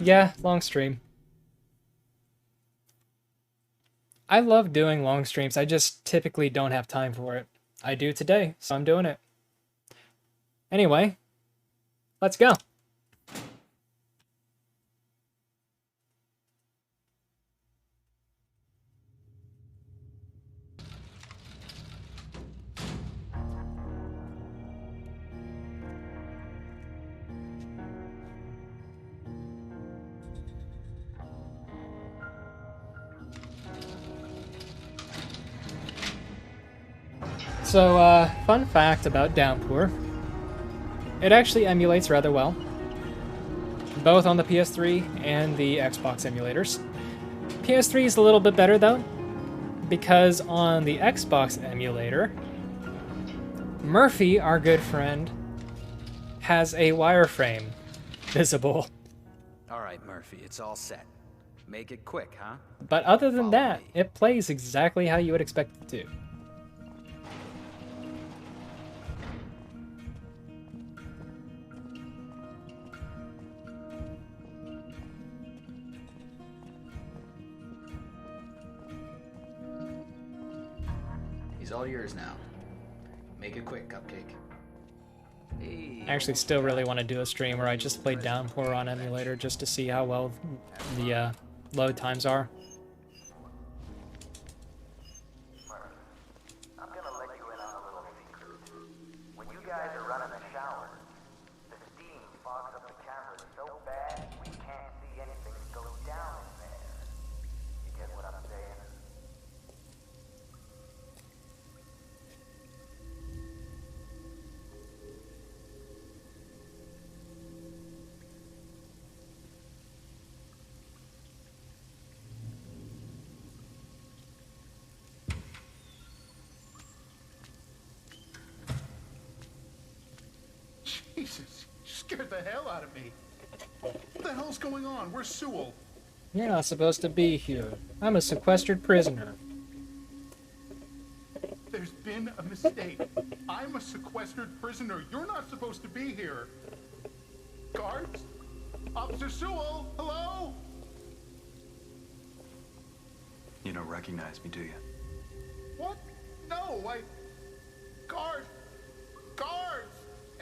Yeah, long stream. I love doing long streams. I just typically don't have time for it. I do today, so I'm doing it. Anyway, let's go. So, fun fact about Downpour. It actually emulates rather well, both on the PS3 and the Xbox emulators. PS3 is a little bit better though, because on the Xbox emulator, Murphy, our good friend, has a wireframe visible. All right, Murphy, it's all set. Make it quick, huh? But other than Follow that, me. it plays exactly how you would expect it to. He's all yours now. Make it quick, Cupcake. Hey, I actually still really want to do a stream where I just play Downpour on emulator just to see how well the load times are. I'm gonna let you in on a little secret. When you guys are running a shower, the steam fogs up the cameras so bad we can't see anything that goes down in there. You get what I'm saying? Jesus, you scared the hell out of me. What the hell's going on? Where's Sewell? You're not supposed to be here. I'm a sequestered prisoner. There's been a mistake. I'm a sequestered prisoner. You're not supposed to be here. Guards? Officer Sewell? Hello? You don't recognize me, do you? What? No, Guard! Guards!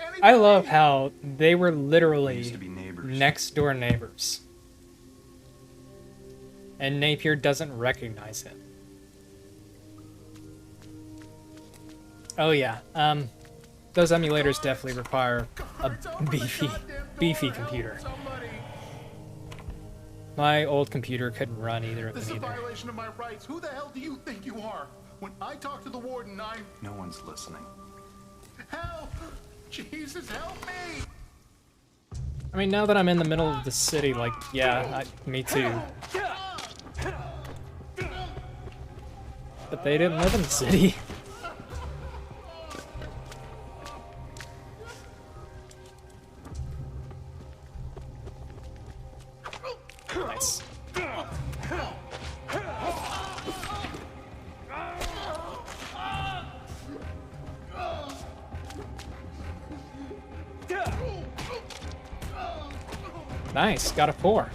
Anybody? I love how they were We literally used to be neighbors. next door neighbors. And Napier doesn't recognize him. Oh yeah, those emulators definitely require a Guards, open the beefy, goddamn door. beefy Help computer. somebody. My old computer couldn't run either of This is them a either. violation of my rights. Who the hell do you think you are? When I talk to the warden, I'm... No one's listening. Help! Jesus, help me! I mean, now that I'm in the middle of the city, like, yeah, me too. But they didn't live in the city. Nice. Nice, got a 4.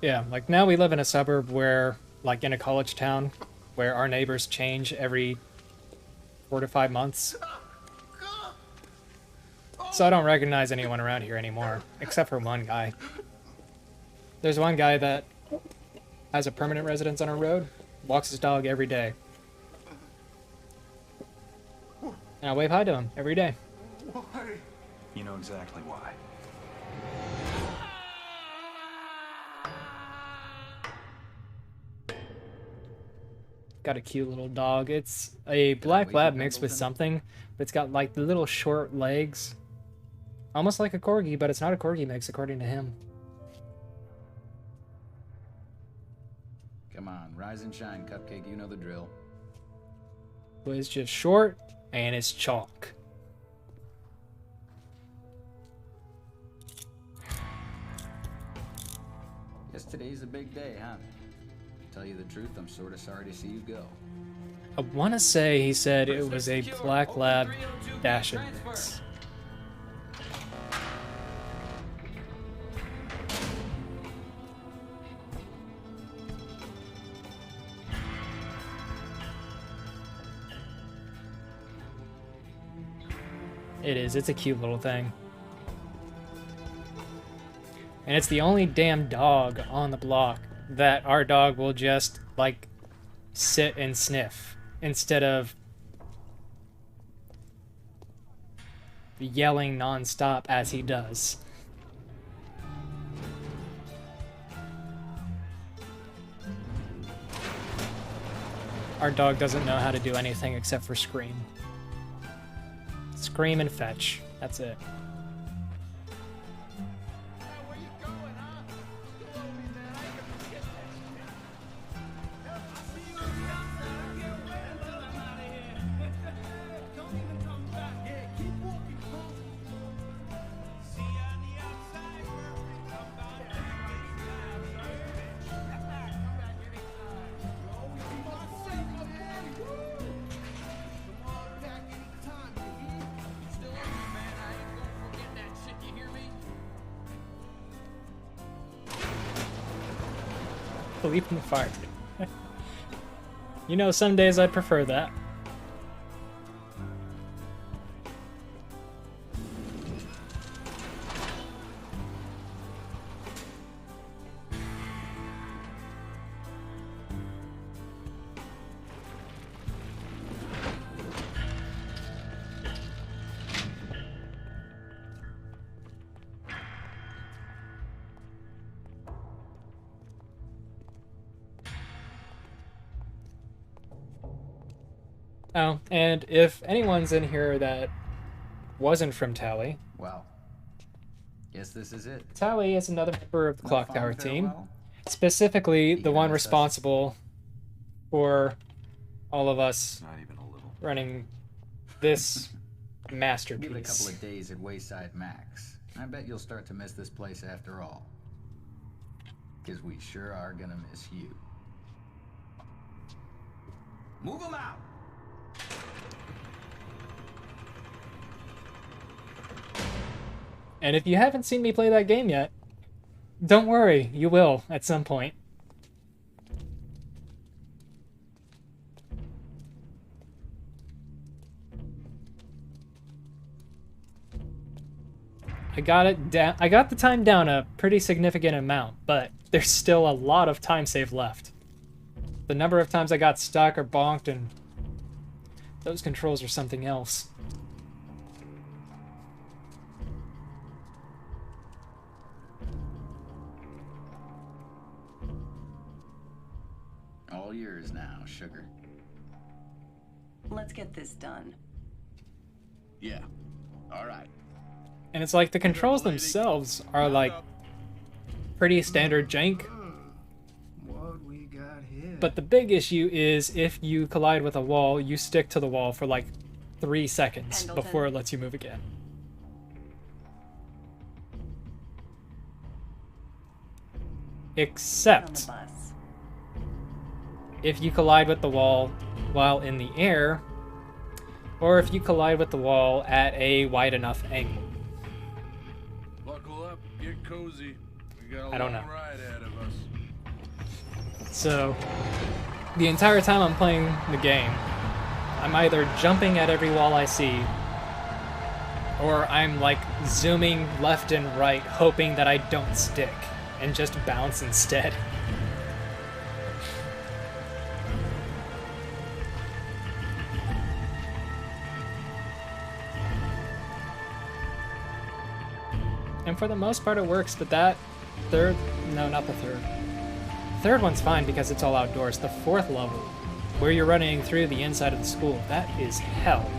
Yeah, like now we live in a suburb where, like in a college town, where our neighbors change every 4 to 5 months. So I don't recognize anyone around here anymore, except for one guy. There's one guy that has a permanent residence on our road, walks his dog every day. And I wave hi to him every day. Why? You know exactly why. Got a cute little dog. It's a black lab mixed with something, but it's got like the little short legs. Almost like a corgi, but it's not a corgi mix according to him. Come on, rise and shine, Cupcake. You know the drill. But it's just short and it's chalk. Guess today's a big day, huh? Tell you the truth, I'm sort of sorry to see you go. I want to say he said it was a Black Lab Dashin mix. It is. It's a cute little thing. And it's the only damn dog on the block that our dog will just, like, sit and sniff instead of yelling nonstop as he does. Our dog doesn't know how to do anything except for scream. Scream and fetch. That's it. Leap in the fire. You know, some days I'd prefer that. Oh, and if anyone's in here that wasn't from Tally, Well, guess this is it. Tally is another member of the No Clock fond Tower team. farewell? Specifically, You the gonna one miss us? responsible for all of us Not even a little. running this Give it a masterpiece. couple of days at Wayside Max. I bet you'll start to miss this place after all. Because we sure are gonna miss you. Move them out! And if you haven't seen me play that game yet, don't worry, you will at some point. I got it down. I got the time down a pretty significant amount, but there's still a lot of time save left. The number of times I got stuck or bonked, and those controls are something else. All yours now, sugar. Let's get this done. Yeah. All right. And it's like the controls themselves are like pretty standard jank. What we got here? But the big issue is if you collide with a wall, you stick to the wall for like 3 seconds Pendleton. before it lets you move again. On the Except bus. if you collide with the wall while in the air, or if you collide with the wall at a wide enough angle. Buckle up, get cozy. We got a I don't long know. ride ahead of us. So, the entire time I'm playing the game, I'm either jumping at every wall I see, or I'm like zooming left and right, hoping that I don't stick, and just bounce instead. And for the most part it works, but that third, no, not the third. Third one's fine because it's all outdoors. The fourth level, where you're running through the inside of the school, that is hell.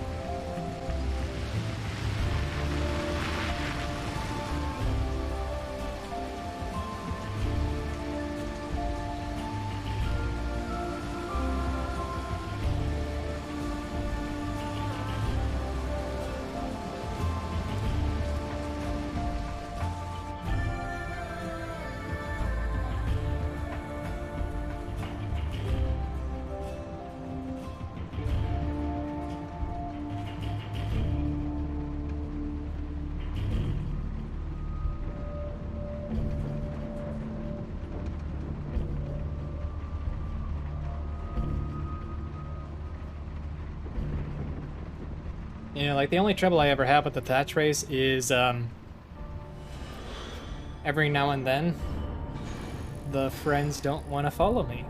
You know, like, the only trouble I ever have with the thatch race is, every now and then, the friends don't want to follow me.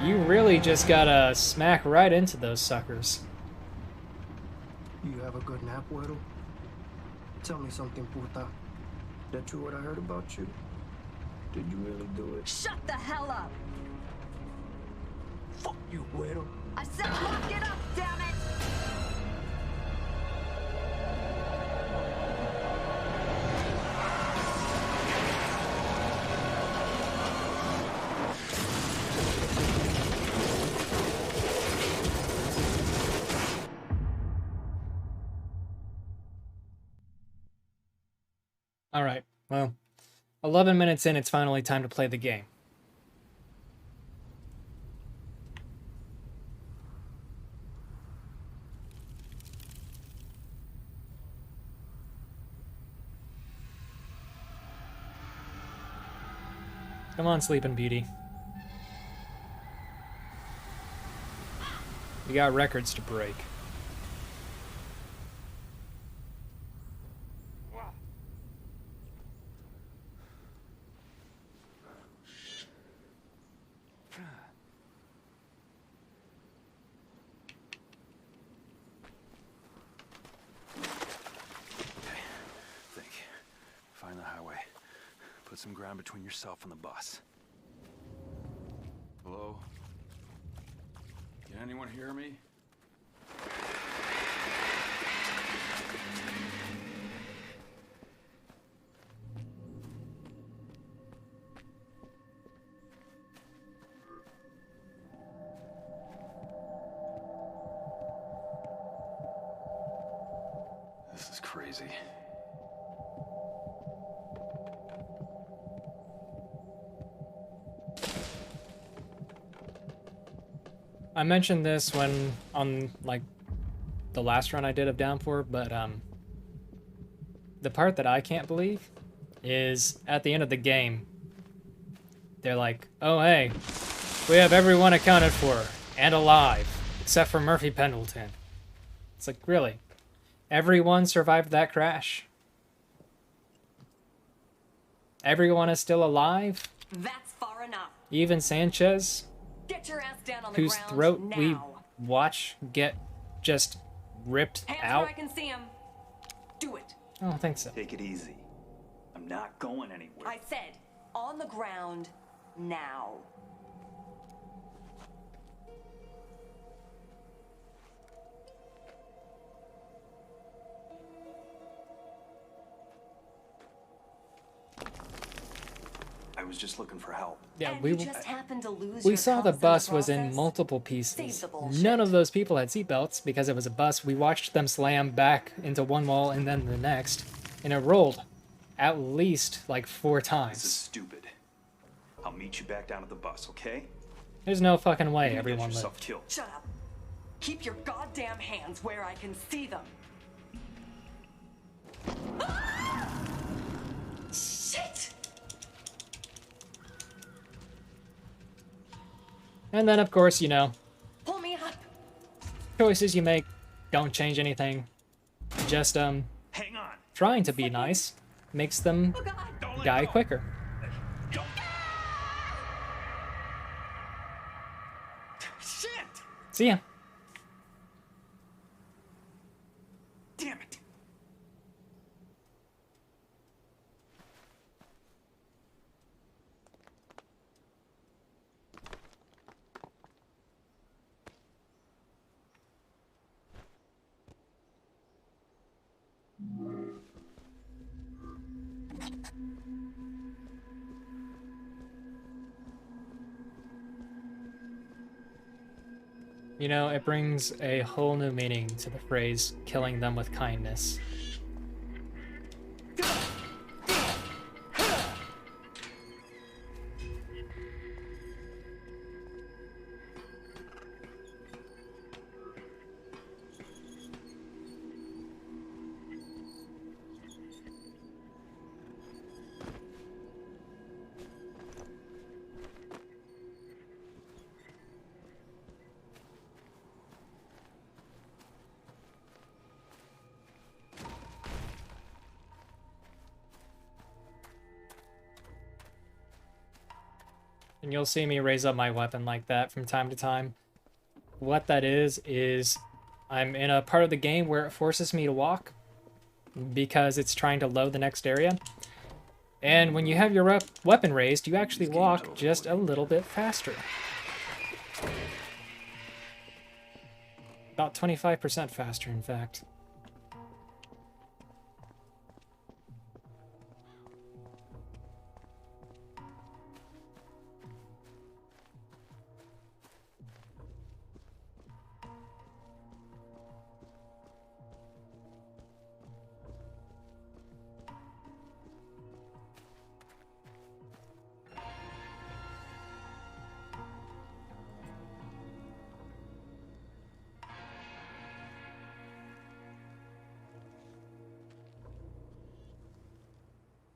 You really just gotta smack right into those suckers. You have a good nap, Weddle? Tell me something, puta. That true what I heard about you? Did you really do it? Shut the hell up! Fuck you, Weddle. I said lock it up, damn it! Alright, well, 11 minutes in, it's finally time to play the game. Come on, Sleeping Beauty. You got records to break. Find the highway. Put some ground between yourself and the bus. Hello? Can anyone hear me? This is crazy. I mentioned this when on like the last run I did of Downpour, but the part that I can't believe is at the end of the game, they're like, oh hey, we have everyone accounted for and alive except for Murphy Pendleton. It's like, really? Everyone survived that crash? Everyone is still alive? That's far enough. Even Sanchez? Get your ass down on the Whose ground throat now. we watch get just ripped Hands out? where I can see him. Do it. I don't think so. Take it easy. I'm not going anywhere. I said, on the ground now. I was just looking for help. Yeah, And we you just happened to lose we your saw the compass in bus was in process? multiple Save pieces. the bullshit. None of those people had seatbelts because it was a bus. We watched them slam back into one wall and then the next, and it rolled at least like 4 This is times. stupid. I'll meet you back down at the bus, okay? There's no fucking way You're gonna get everyone yourself lived. killed. Shut up. Keep your goddamn hands where I can see them. Ah! Shit! And then, of course, you know, Pull me up. choices you make don't change anything. Just, Hang on. trying to be nice makes them Oh God. Don't let die go. quicker. Don't. Shit! See ya. Damn it. You know, it brings a whole new meaning to the phrase, killing them with kindness. And you'll see me raise up my weapon like that from time to time. What that is I'm in a part of the game where it forces me to walk because it's trying to load the next area. And when you have your weapon raised, you actually walk just a little bit faster. About 25% faster, in fact.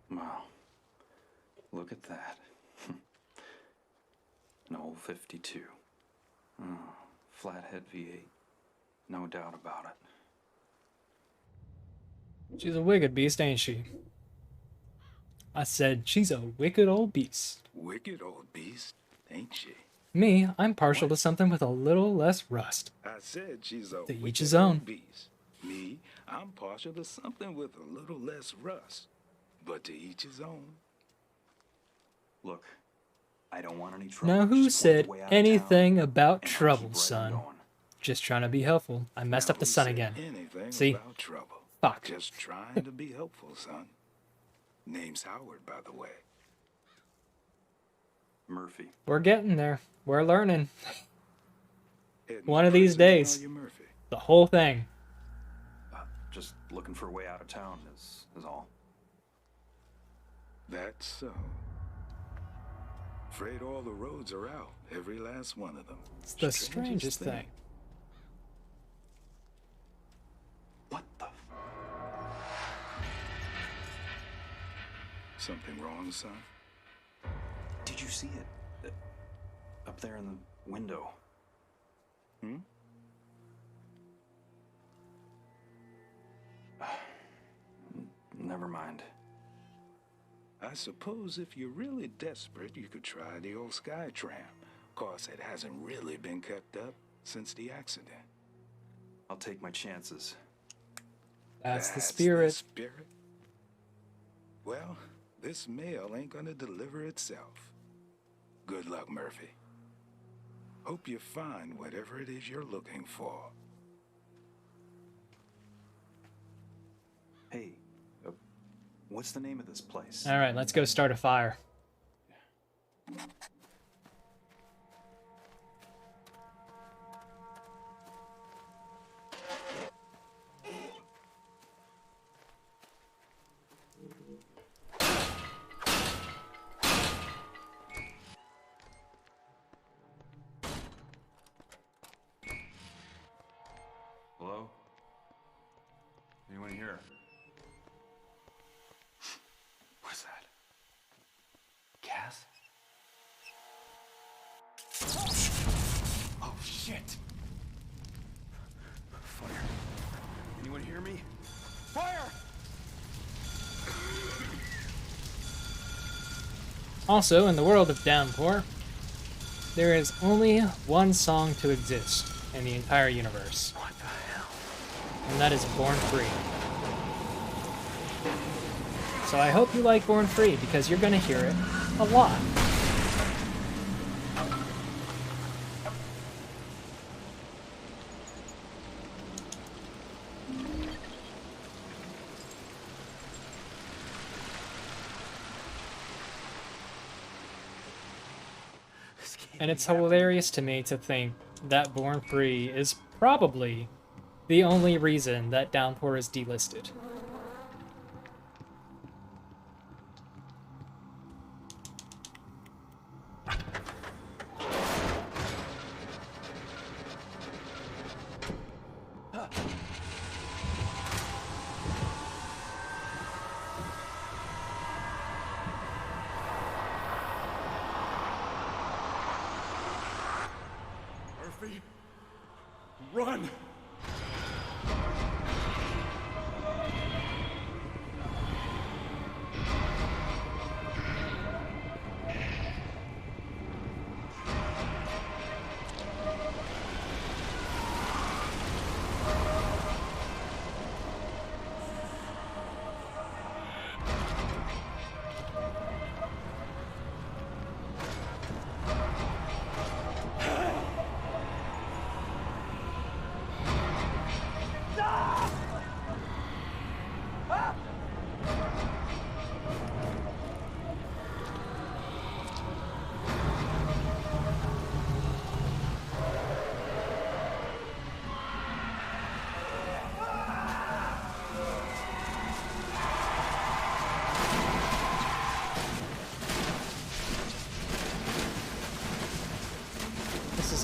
Wow. Look at that. An old 52. Oh, flathead V8. No doubt about it. She's a wicked beast, ain't she? I said she's a wicked old beast. Wicked old beast, ain't she? Me, I'm partial to something with a little less rust. I said she's a To each wicked his own. old beast. Me, I'm partial to something with a little less rust. But to each his own. Look, I don't want any trouble. Now who Just said point the way out of anything town, about and I'll trouble, keep right son? going. Just trying to be helpful. I messed Now up the who sun said again. anything See? about trouble? Fuck. Just trying to be helpful, son. Name's Howard, by the way. Murphy. We're getting there. We're learning. Ed One of these McPherson, days. are you, Murphy? The whole thing. Just looking for a way out of town is all. That's so. Afraid all the roads are out, every last one of them. It's the strangest thing. What the? Something wrong, son? Did you see it? Up there in the window. Hmm? Never mind. I suppose if you're really desperate, you could try the old Skytram. Course, it hasn't really been kept up since the accident. I'll take my chances. That's the spirit. spirit. Well, this mail ain't gonna deliver itself. Good luck, Murphy. Hope you find whatever it is you're looking for. Hey, what's the name of this place? All right, let's go start a fire. Hello? Anyone here? What's that? Cass? Oh, shit! Fire. Anyone hear me? Fire! Also, in the world of Downpour, there is only one song to exist in the entire universe. What the hell? And that is Born Free. So I hope you like Born Free, because you're gonna hear it a lot. And it's hilarious to me to think that Born Free is probably the only reason that Downpour is delisted. Murphy, run!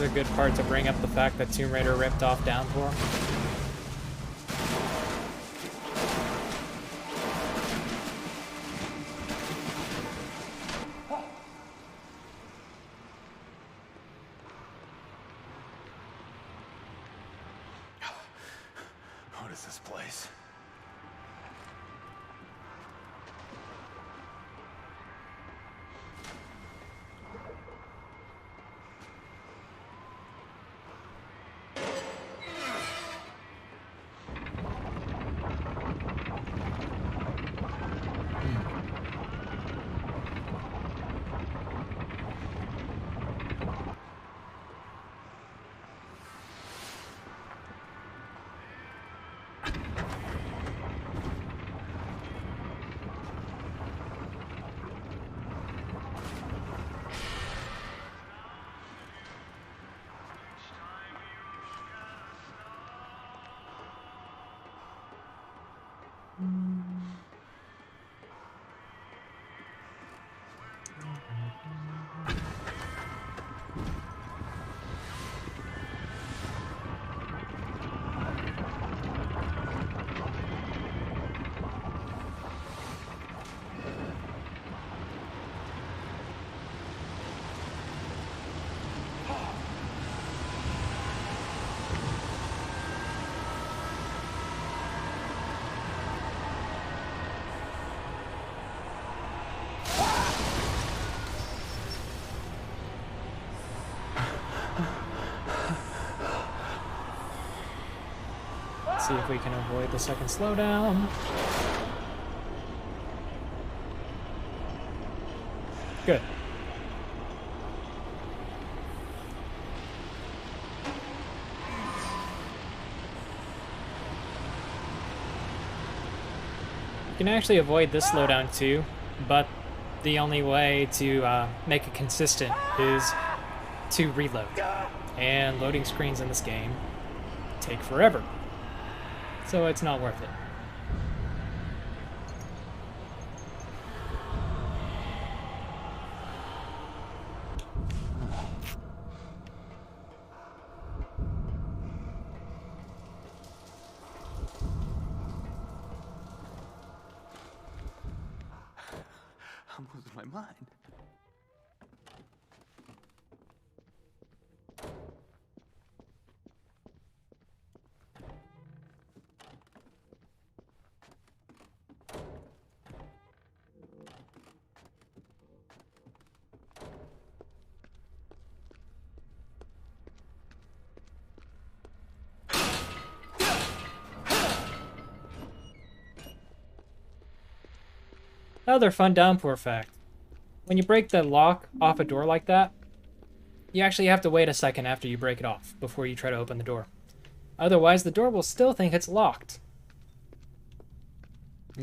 is a good part to bring up the fact that Tomb Raider ripped off Downpour. What is this place? See if we can avoid the second slowdown. Good. You can actually avoid this slowdown too, but the only way to make it consistent is to reload. And loading screens in this game take forever. So it's not worth it. I'm losing my mind. Another fun Downpour fact. When you break the lock off a door like that, you actually have to wait a second after you break it off before you try to open the door. Otherwise, the door will still think it's locked.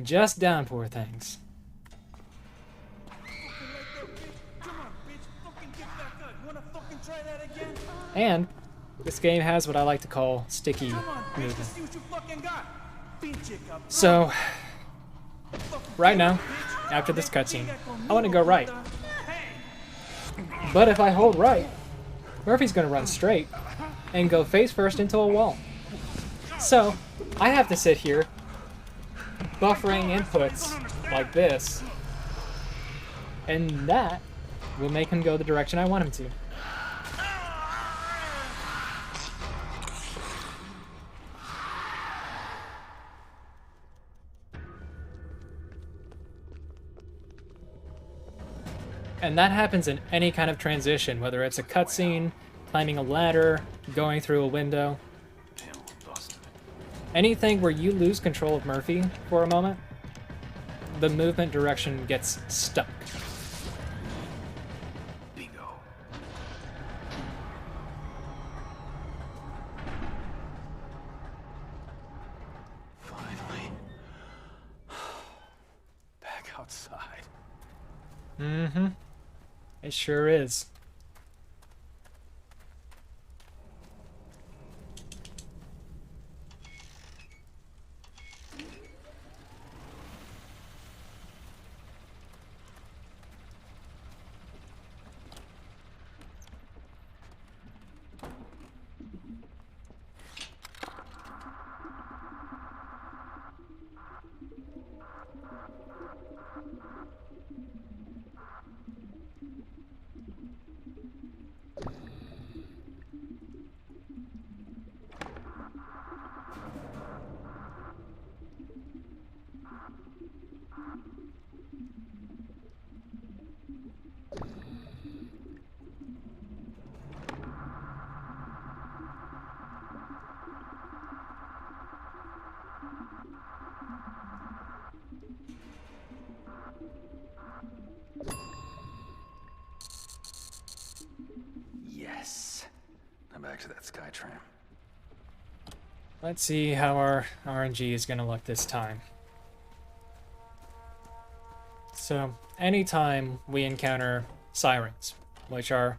Just Downpour things. And this game has what I like to call sticky movement. So, right now, after this cutscene, I want to go right. But if I hold right, Murphy's going to run straight and go face first into a wall. So, I have to sit here buffering inputs like this, and that will make him go the direction I want him to. And that happens in any kind of transition, whether it's a cutscene, climbing a ladder, going through a window. Anything where you lose control of Murphy for a moment, the movement direction gets stuck. Bingo. Finally. Back outside. Mm-hmm. It sure is. back to that Skytram. Let's see how our RNG is going to look this time. So, anytime we encounter sirens, which are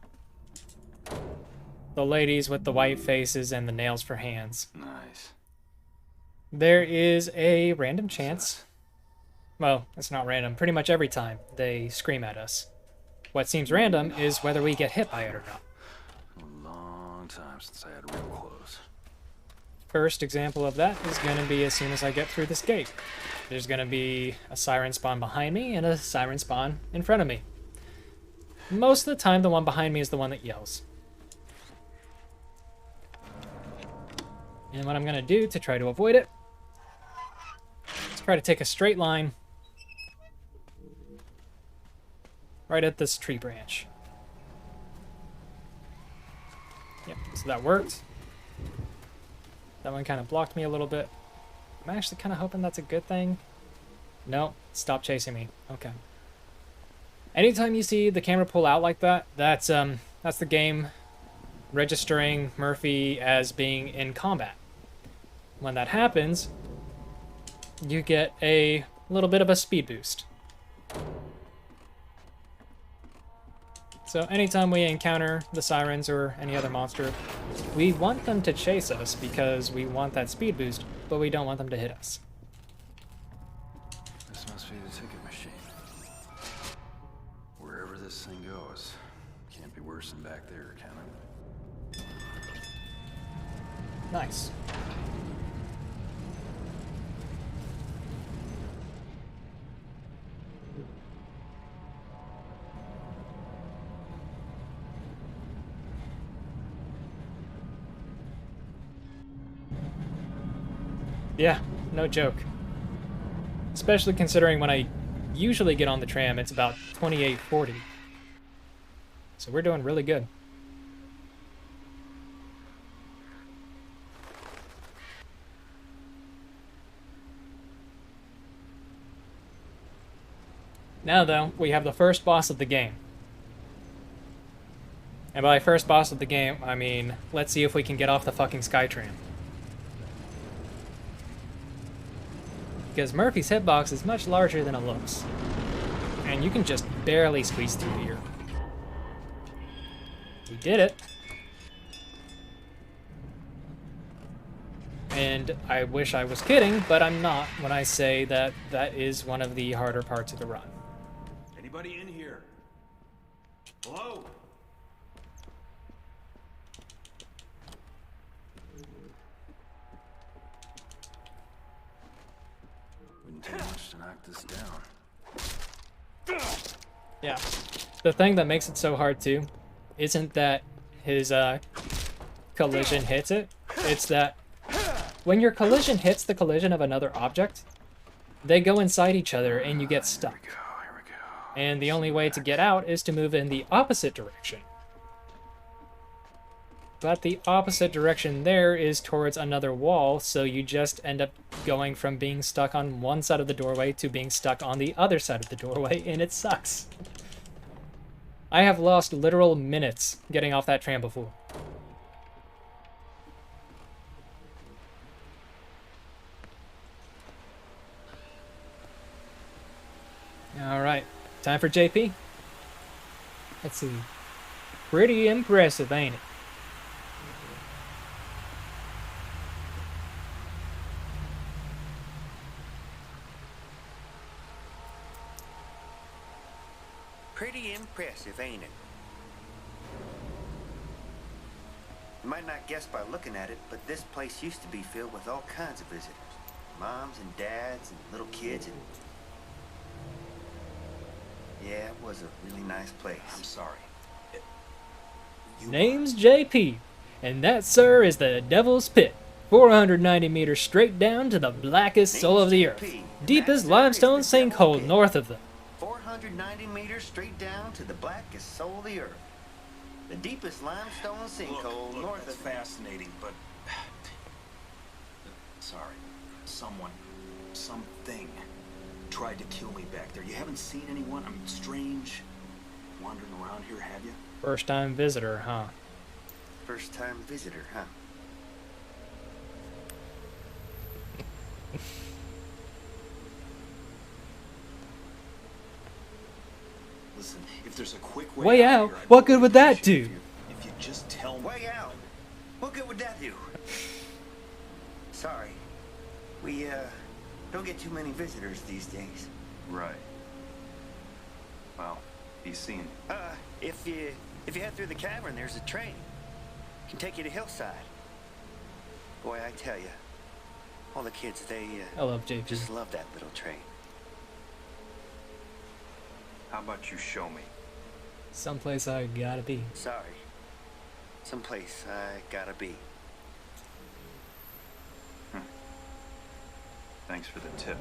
the ladies with the white faces and the nails for hands, Nice. there is a random chance. Well, it's not random. Pretty much every time they scream at us. What seems random is whether we get hit by it or not. A long time since I had real clothes. First example of that is going to be as soon as I get through this gate. There's going to be a siren spawn behind me and a siren spawn in front of me. Most of the time, the one behind me is the one that yells. And what I'm going to do to try to avoid it is try to take a straight line right at this tree branch. Yep, so that worked. That one kind of blocked me a little bit. I'm actually kind of hoping that's a good thing. No, stop chasing me. Okay. Anytime you see the camera pull out like that, that's the game registering Murphy as being in combat. When that happens, you get a little bit of a speed boost. So anytime we encounter the sirens or any other monster, we want them to chase us because we want that speed boost, but we don't want them to hit us. This must be the ticket machine. Wherever this thing goes, can't be worse than back there, can it? Nice. Yeah, no joke. Especially considering when I usually get on the tram, it's about 28:40. So we're doing really good. Now, though, we have the first boss of the game. And by first boss of the game, I mean, let's see if we can get off the fucking Skytram. Because Murphy's hitbox is much larger than it looks. And you can just barely squeeze through here. We did it. And I wish I was kidding, but I'm not when I say that that is one of the harder parts of the run. Anybody in here? Hello? Wouldn't take much to knock this down. Yeah. The thing that makes it so hard, too, isn't that his collision hits it. It's that when your collision hits the collision of another object, they go inside each other and you get stuck. Here we go. And the only way to get out is to move in the opposite direction. But the opposite direction there is towards another wall, so you just end up going from being stuck on one side of the doorway to being stuck on the other side of the doorway, and it sucks. I have lost literal minutes getting off that tram before. Alright, time for JP. Let's see. Pretty impressive, ain't it? Pretty impressive, ain't it? You might not guess by looking at it, but this place used to be filled with all kinds of visitors. Moms and dads and little kids and... Yeah, it was a really nice place. I'm sorry. Name's JP, and that, sir, is the Devil's Pit. 490 meters straight down to the blackest soul of the earth. Deepest limestone sinkhole north of them. 490 meters straight down to the blackest soul of the earth. The deepest limestone sinkhole north that's of... fascinating, but... Sorry. Someone, something, tried to kill me back there. You haven't seen anyone? I mean, strange, wandering around here, have you? First time visitor, huh? First-time visitor, huh? Listen, if there's a quick Way out, out? of here, I'd What good really would that appreciate do? If you just tell me. Way out? What good would that do? Sorry. We, don't get too many visitors these days. Right. Well, be seen. If you head through the cavern, there's a train. Can take you to Hillside. Boy, I tell you, all the kids, they, I love JP. just love that little train. How about you show me? Someplace I gotta be. Sorry. Someplace I gotta be. Thanks for the tip.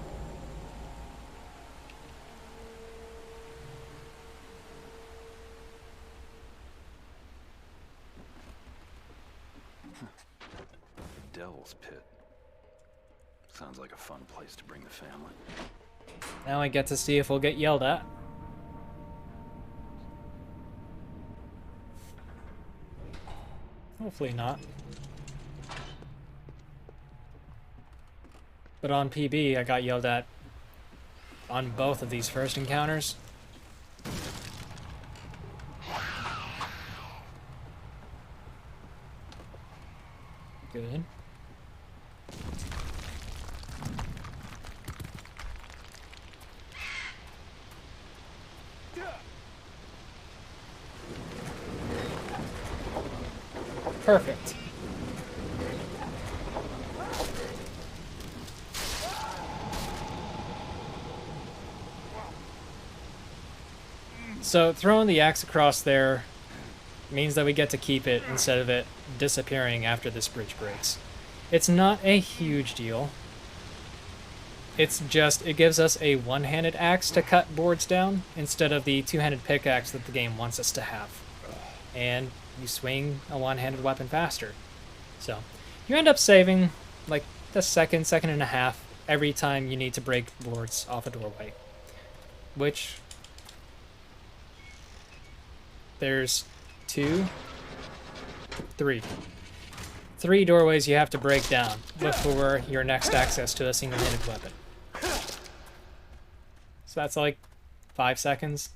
The Devil's Pit. Sounds like a fun place to bring the family. Now I get to see if we'll get yelled at. Hopefully not. But on PB, I got yelled at on both of these first encounters. Good. Perfect. So throwing the axe across there means that we get to keep it instead of it disappearing after this bridge breaks. It's not a huge deal. It's just, it gives us a one-handed axe to cut boards down instead of the two-handed pickaxe that the game wants us to have. And you swing a one-handed weapon faster. So you end up saving like a second and a half every time you need to break boards off a doorway. Which, there's three doorways you have to break down before your next access to a single-handed weapon. So that's like 5 seconds.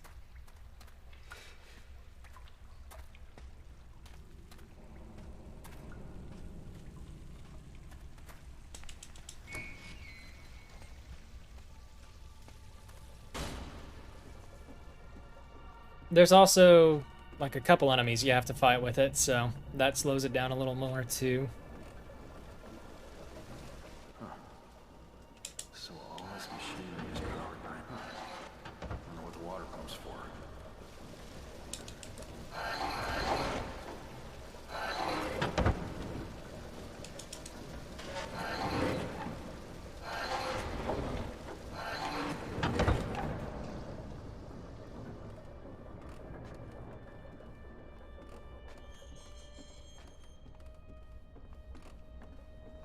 There's also like a couple enemies you have to fight with it, so that slows it down a little more too. So all this machinery is powered by... I don't know what the water pump's for.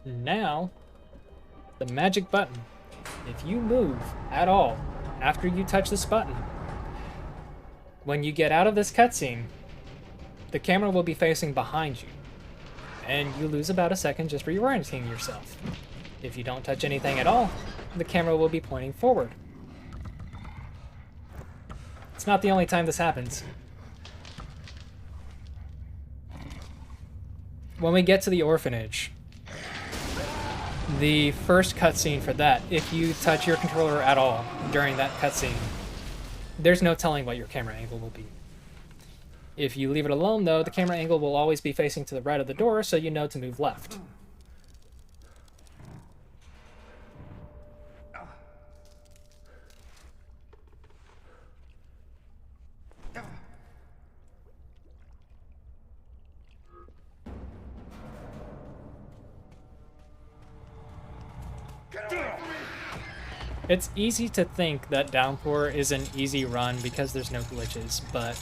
Now, the magic button. If you move at all after you touch this button, when you get out of this cutscene, the camera will be facing behind you, and you lose about a second just reorienting yourself. If you don't touch anything at all, the camera will be pointing forward. It's not the only time this happens. When we get to the orphanage, the first cutscene for that, if you touch your controller at all during that cutscene, there's no telling what your camera angle will be. If you leave it alone, though, the camera angle will always be facing to the right of the door, so you know to move left. It's easy to think that Downpour is an easy run because there's no glitches, but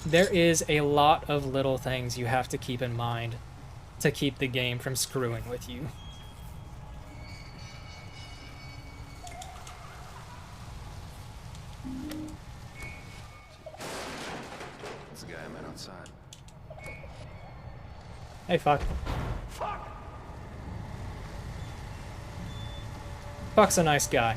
there is a lot of little things you have to keep in mind to keep the game from screwing with you. That's the guy I met outside. Hey, fuck. Fuck's a nice guy.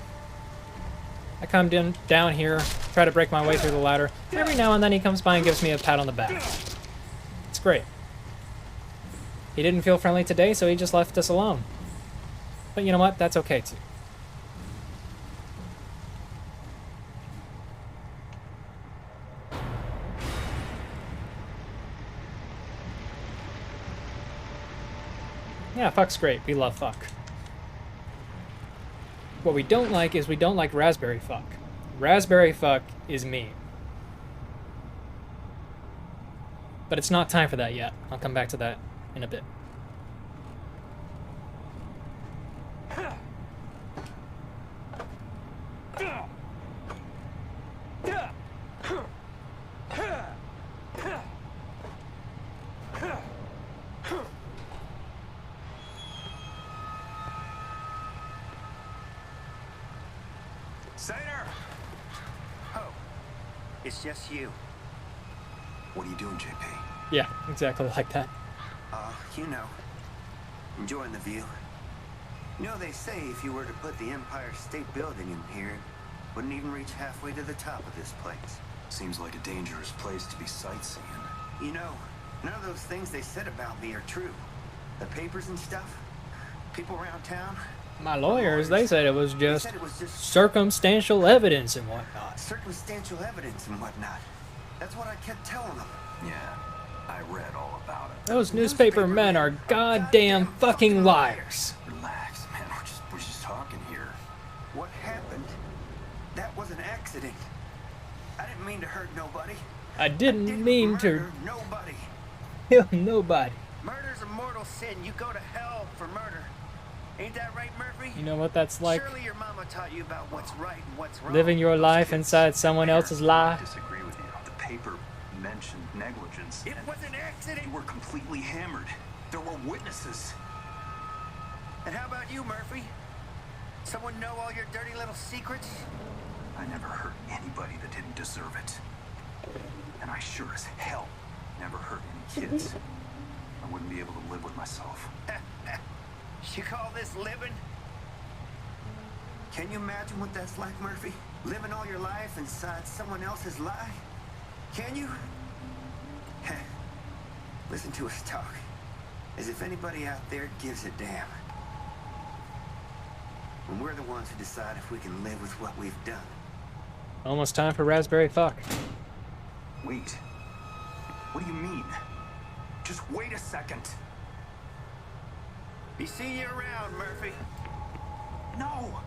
I come down here, try to break my way through the ladder. Every now and then he comes by and gives me a pat on the back. It's great. He didn't feel friendly today, so he just left us alone. But you know what? That's okay, too. Yeah, fuck's great. We love fuck. What we don't like is we don't like raspberry fuck. Raspberry fuck is mean. But it's not time for that yet. I'll come back to that in a bit. Sater! Oh, it's just you. What are you doing, JP? Yeah, exactly like that. You know, enjoying the view. You know, they say if you were to put the Empire State Building in here, it wouldn't even reach halfway to the top of this place. Seems like a dangerous place to be sightseeing. You know, none of those things they said about me are true. The papers and stuff, people around town. My lawyers, they said it was They just said it was just circumstantial evidence and whatnot. circumstantial evidence and whatnot. That's what I kept telling them. Yeah, I read all about it. Those newspaper men are goddamn fucking liars. Relax, man. We're just talking here. What happened? That was an accident. I didn't mean to hurt nobody. I didn't mean to murder nobody. kill nobody. Murder's a mortal sin. You go to hell for murder. Ain't that right, Murphy? You know what that's like? Surely your mama taught you about what's right and what's wrong. Living your life inside someone else's lie. I disagree with you. The paper mentioned negligence. It and was an accident. you were completely hammered. There were witnesses. And how about you, Murphy? Someone know all your dirty little secrets? I never hurt anybody that didn't deserve it. And I sure as hell never hurt any kids. I wouldn't be able to live with myself. You call this living? Can you imagine what that's like, Murphy? Living all your life inside someone else's lie? Can you? Listen to us talk. As if anybody out there gives a damn. When we're the ones who decide if we can live with what we've done. Almost time for raspberry fuck. Wait. What do you mean? Just wait a second. Be seeing you around, Murphy. No!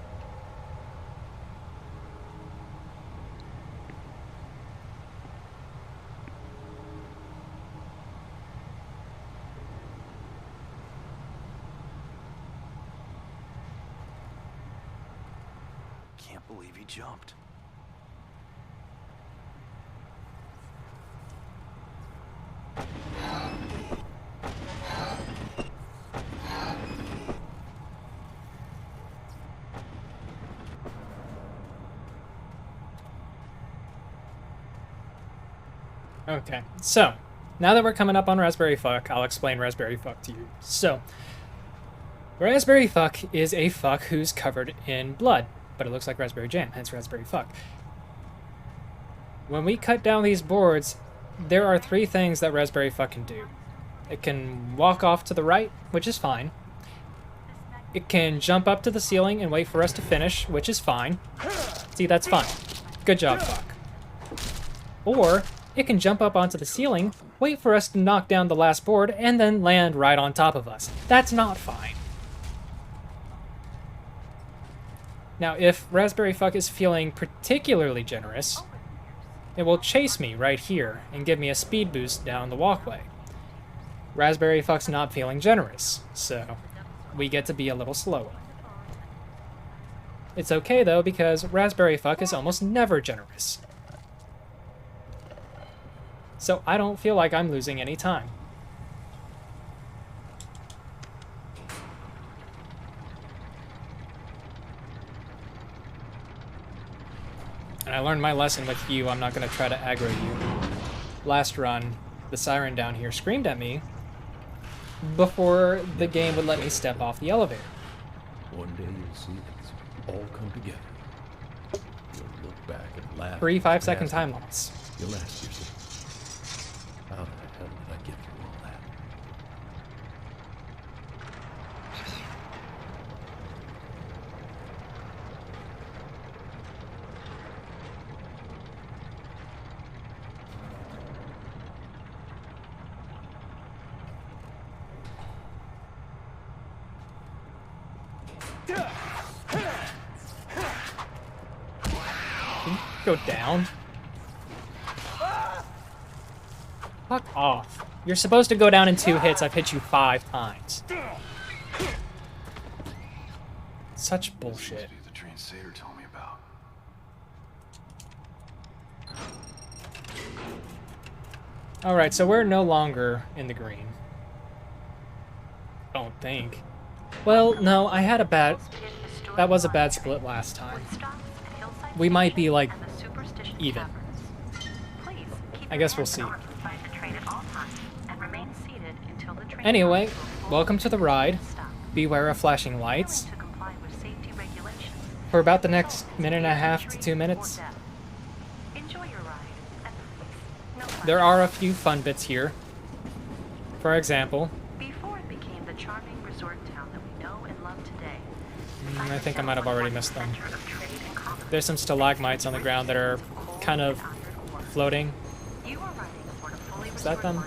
Can't believe he jumped. Okay, so now that we're coming up on raspberry fuck, I'll explain raspberry fuck to you. So, raspberry fuck is a fuck who's covered in blood, but it looks like raspberry jam, hence raspberry fuck. When we cut down these boards, there are three things that raspberry fuck can do. It can walk off to the right, which is fine. It can jump up to the ceiling and wait for us to finish, which is fine. See, that's fine. Good job, fuck. Or it can jump up onto the ceiling, wait for us to knock down the last board, and then land right on top of us. That's not fine. Now, if raspberry fuck is feeling particularly generous, it will chase me right here and give me a speed boost down the walkway. Raspberry fuck's not feeling generous, so we get to be a little slower. It's okay though, because raspberry fuck is almost never generous. So I don't feel like I'm losing any time. And I learned my lesson with you. I'm not going to try to aggro you. Last run, the siren down here screamed at me before the game would let me step off the elevator. One day you'll see it's all come together. You'll look back and laugh. 3 at the 5-second past. time limits. You'll ask yourself, how the hell did I get through all that? Go down. Fuck off. You're supposed to go down in 2 hits. I've hit you 5 times. Such bullshit. The train Sayer told me about. Alright, so we're no longer in the green. Don't think. Well, no, I had a bad... That was a bad split last time. We might be, like, even. I guess we'll see. Anyway, welcome to the ride. Beware of flashing lights. For about the next 1.5 to 2 minutes. There are a few fun bits here. For example, before it became the charming resort town that we know and love today. I think I might have already missed them. There's some stalagmites on the ground that are kind of floating. Is that them?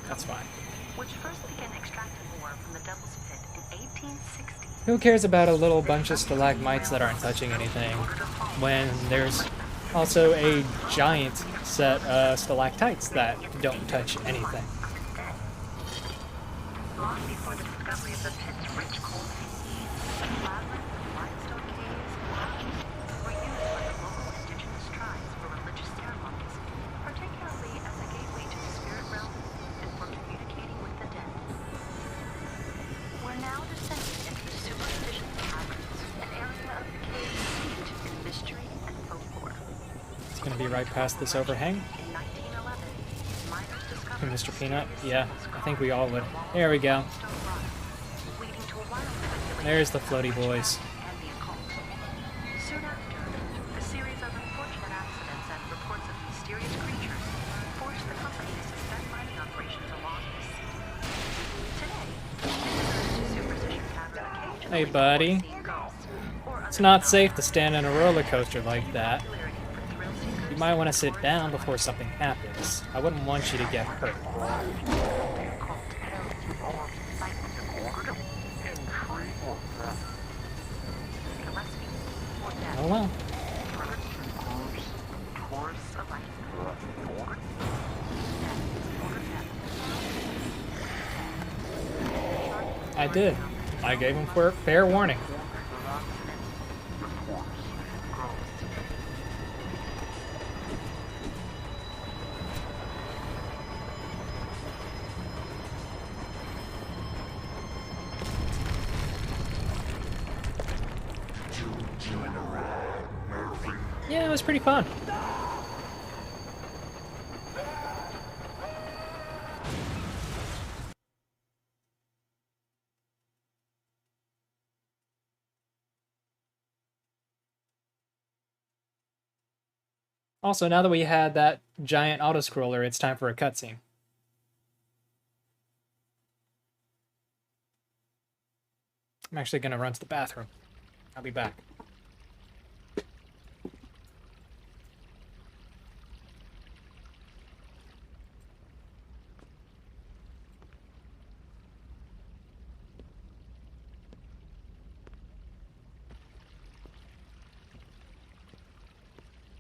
That's fine. Who cares about a little bunch of stalagmites that aren't touching anything when there's also a giant set of stalactites that don't touch anything? Long before the discovery of the pit's rich coal seams, the labyrinth of limestone caves and mountains were used by the local indigenous tribes for religious ceremonies, particularly as a gateway to the spirit realm and for communicating with the dead. We're now descending into the superstitious caverns, an area of the cave steeped in mystery and folklore. It's gonna be right past this overhang. In 1911, miners discovered Mr. Peanut? Yeah, I think we all would. There we go. There's the floaty boys. Soon after, a series of unfortunate accidents and reports of mysterious creatures forced the company to suspend mining operations along this sea. Today, visitors to Superstition Cavern occasionally Hey, buddy. see ghosts or It's other not safe to stand on a roller coaster like that. You might want to sit down before something happens. I wouldn't want you to get hurt. Oh well. I did. I gave him fair warning. Yeah, it was pretty fun. Also, now that we had that giant auto-scroller, it's time for a cutscene. I'm actually going to run to the bathroom. I'll be back.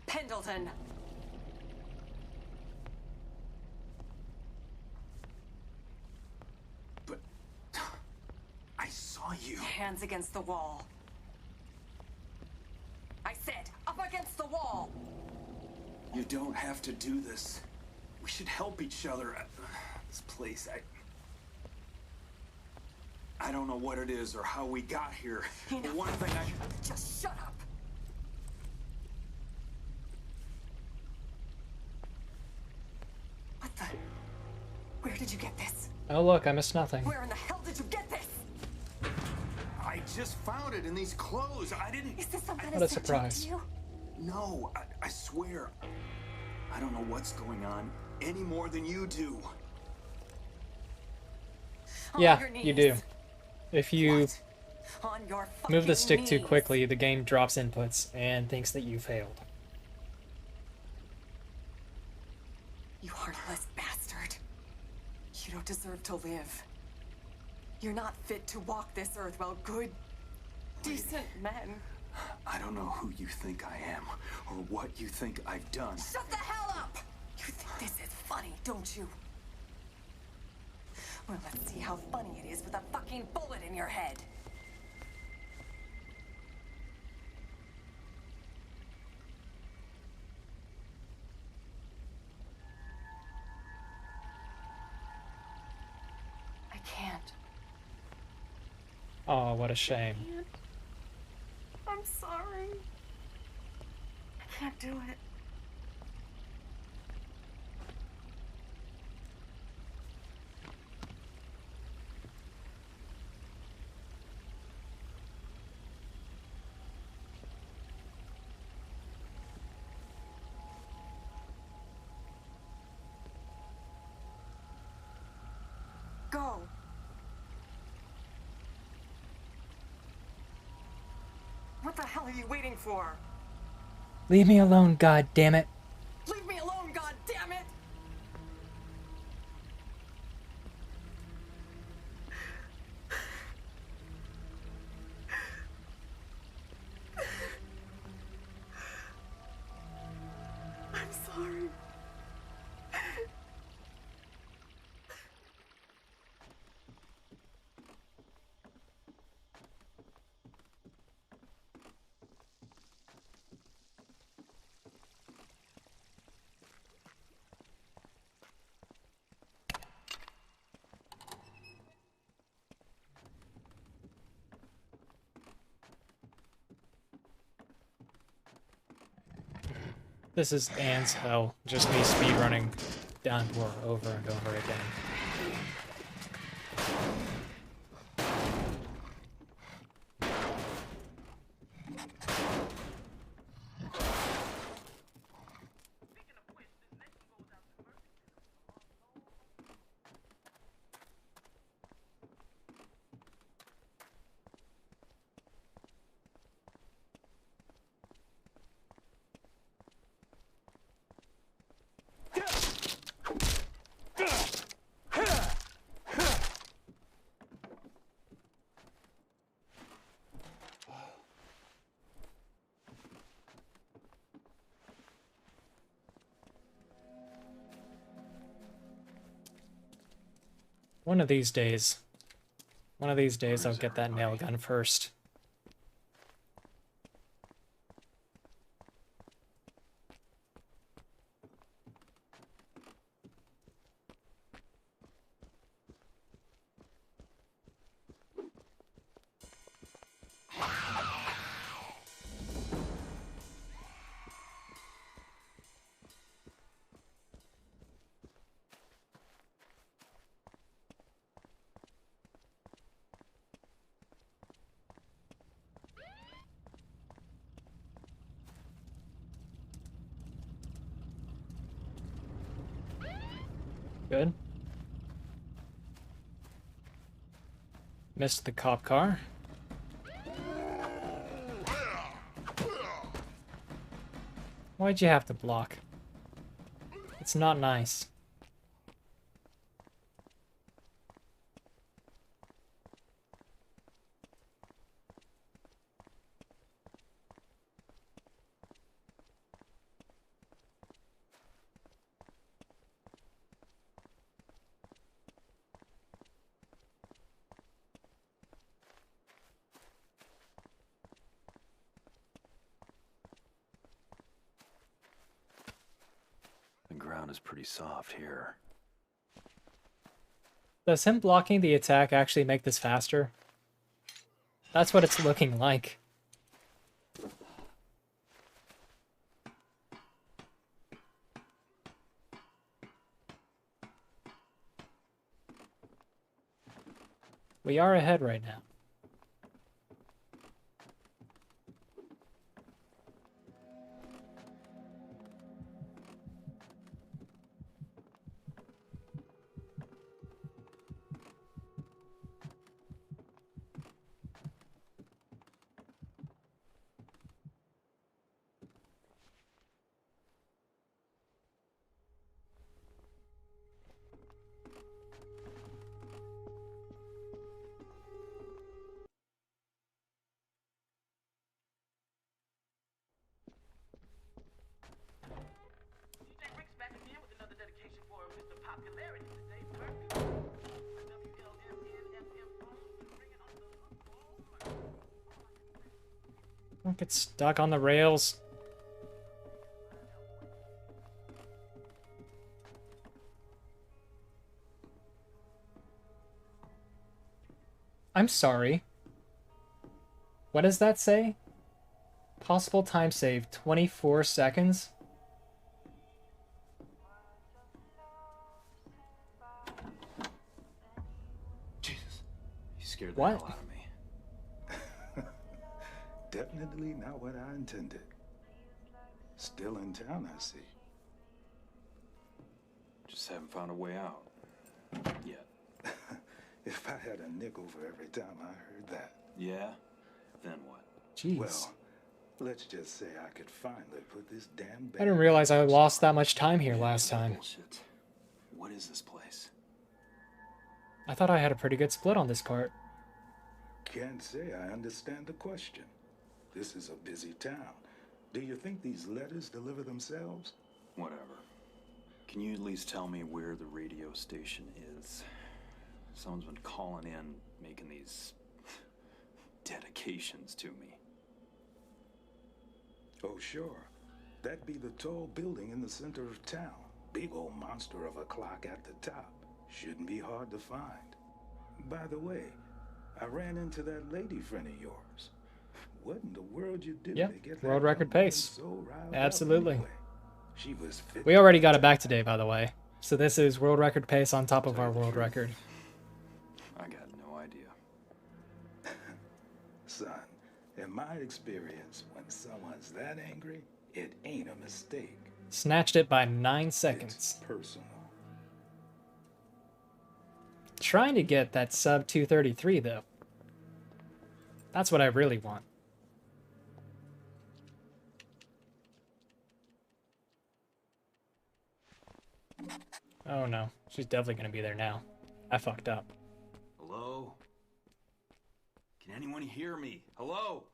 Pendleton! But I saw you. Hands against the wall. I said, up against the wall! You don't have to do this. We should help each other at this place. I don't know what it is or how we got here. But one thing Just shut up! What the... Where did you get this? Oh look, I missed nothing. Where in the hell did you get this? I just found it in these clothes. I didn't... Is this something What a surprise. to you? No, I swear. I don't know what's going on any more than you do. On Yeah, your you knees. do. If you What? On your move the fucking stick too knees. quickly, the game drops inputs and thinks that you failed. You heartless bastard. You don't deserve to live. You're not fit to walk this earth while good, decent men. I don't know who you think I am or what you think I've done. Shut the hell up! You think this is funny, don't you? Well, let's see how funny it is with a fucking bullet in your head. I can't. Oh, what a shame. I'm sorry. I can't do it. Go. What the hell are you waiting for? Leave me alone, god damn it. Leave me alone, god damn it! I'm sorry. This is Anne's hell. Just me speedrunning Downpour over and over again. One of these days I'll get that nail gun first. Good. Missed the cop car. Why'd you have to block? It's not nice. The ground is pretty soft here. Does him blocking the attack actually make this faster? That's what it's looking like. We are ahead right now. Don't get stuck on the rails. I'm sorry. What does that say? Possible time save 24 seconds? Jesus. You scared the What? hell out of me. Definitely not what I intended. Still in town, I see. Just haven't found a way out. Yet. If I had a nickel for every time I heard that. Yeah? Then what? Jeez. Well, let's just say I could finally put this damn I didn't realize I lost that much time here last time. Bullshit. What is this place? I thought I had a pretty good split on this part. Can't say I understand the question. This is a busy town. Do you think these letters deliver themselves? Whatever. Can you at least tell me where the radio station is? Someone's been calling in, making these dedications to me. Oh, sure. That'd be the tall building in the center of town. Big old monster of a clock at the top. Shouldn't be hard to find. By the way, I ran into that lady friend of yours. What in the world you do Yeah, to get world that record young woman pace. so riled up Absolutely. anyway? She was fit. We already got it back today, by the way. So this is world record pace on top of our world record. I got no idea. Son, in my experience, when someone's that angry, it ain't a mistake. Snatched it by 9 seconds. It's personal. Trying to get that sub 233 though. That's what I really want. Oh no, she's definitely gonna be there now. I fucked up. Hello? Can anyone hear me? Hello?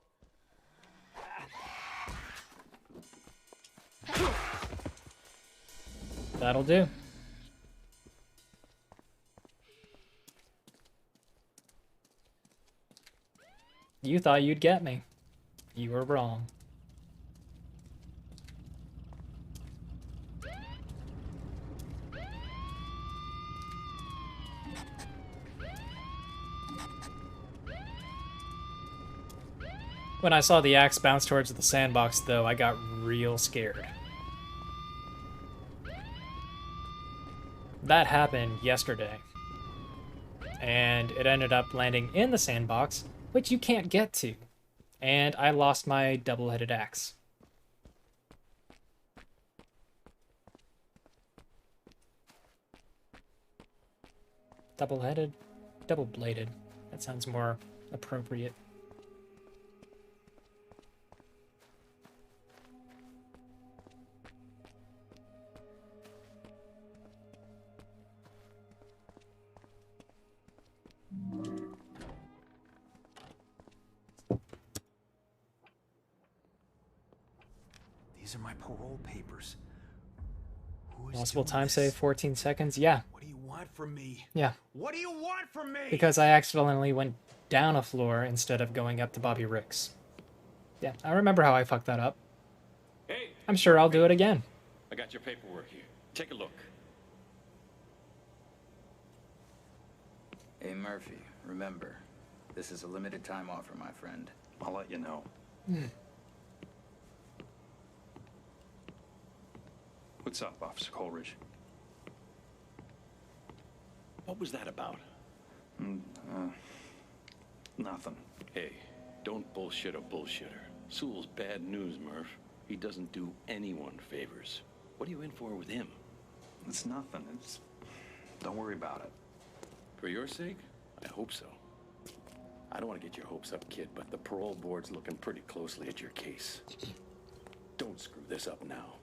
That'll do. You thought you'd get me. You were wrong. When I saw the axe bounce towards the sandbox, though, I got real scared. That happened yesterday. And it ended up landing in the sandbox, which you can't get to. And I lost my double-headed axe. Double-headed? Double-bladed. That sounds more appropriate. These are my parole papers. Who is Possible doing time this? save 14 seconds? Yeah. What do you want from me? Yeah. What do you want from me? Because I accidentally went down a floor instead of going up to Bobby Ricks. Yeah, I remember how I fucked that up. Hey, I'm sure I'll do it again. I got your paperwork here. Take a look. Hey, Murphy, remember, this is a limited time offer, my friend. I'll let you know. What's up, Officer Coleridge? What was that about? Nothing. Hey, don't bullshit a bullshitter. Sewell's bad news, Murph. He doesn't do anyone favors. What are you in for with him? It's nothing. Don't worry about it. For your sake? I hope so. I don't want to get your hopes up, kid, but the parole board's looking pretty closely at your case. Don't screw this up now.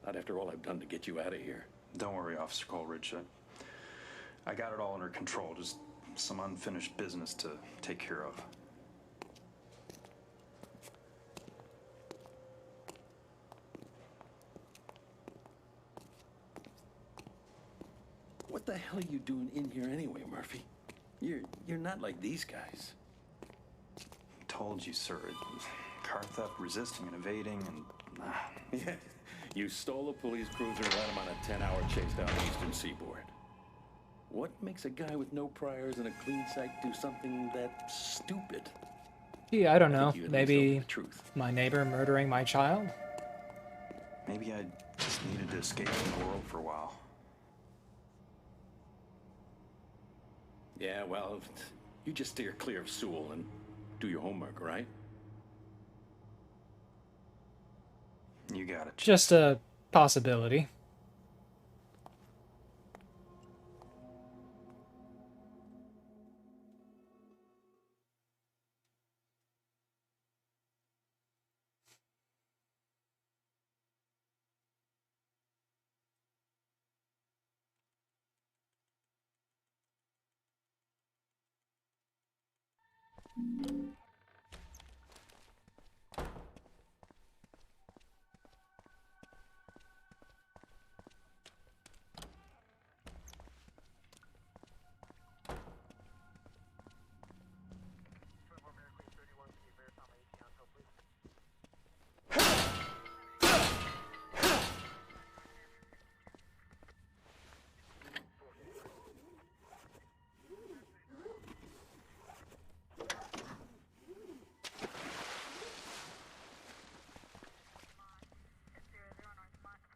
Not after all I've done to get you out of here. Don't worry, Officer Coleridge. I got it all under control. Just some unfinished business to take care of. What the hell are you doing in here anyway, Murphy? You're not like these guys. Told you, sir. It was car theft, resisting and evading, and... Yeah, you stole a police cruiser and led him on a 10-hour chase down the eastern seaboard. What makes a guy with no priors and a clean sight do something that stupid? Gee, I don't know. You at least Maybe know the truth. my neighbor murdering my child? Maybe I just needed to escape from the world for a while. Yeah, well, you just steer clear of Sewell and do your homework, right? You got it. Just a possibility.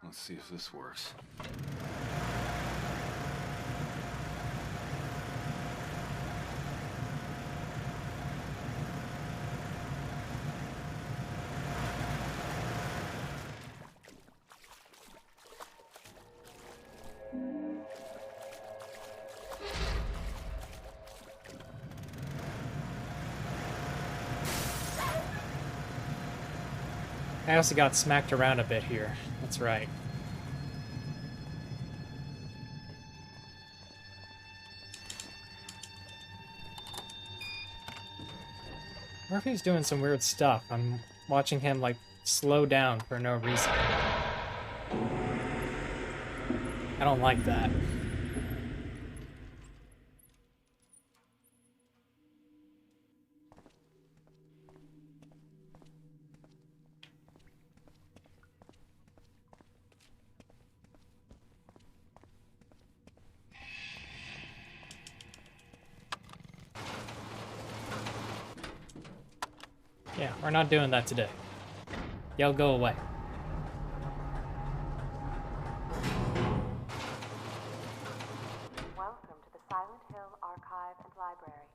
Let's see if this works. I also got smacked around a bit here. That's right. Murphy's doing some weird stuff. I'm watching him, like, slow down for no reason. I don't like that. Yeah, we're not doing that today. Y'all go away. Welcome to the Silent Hill Archive and Library.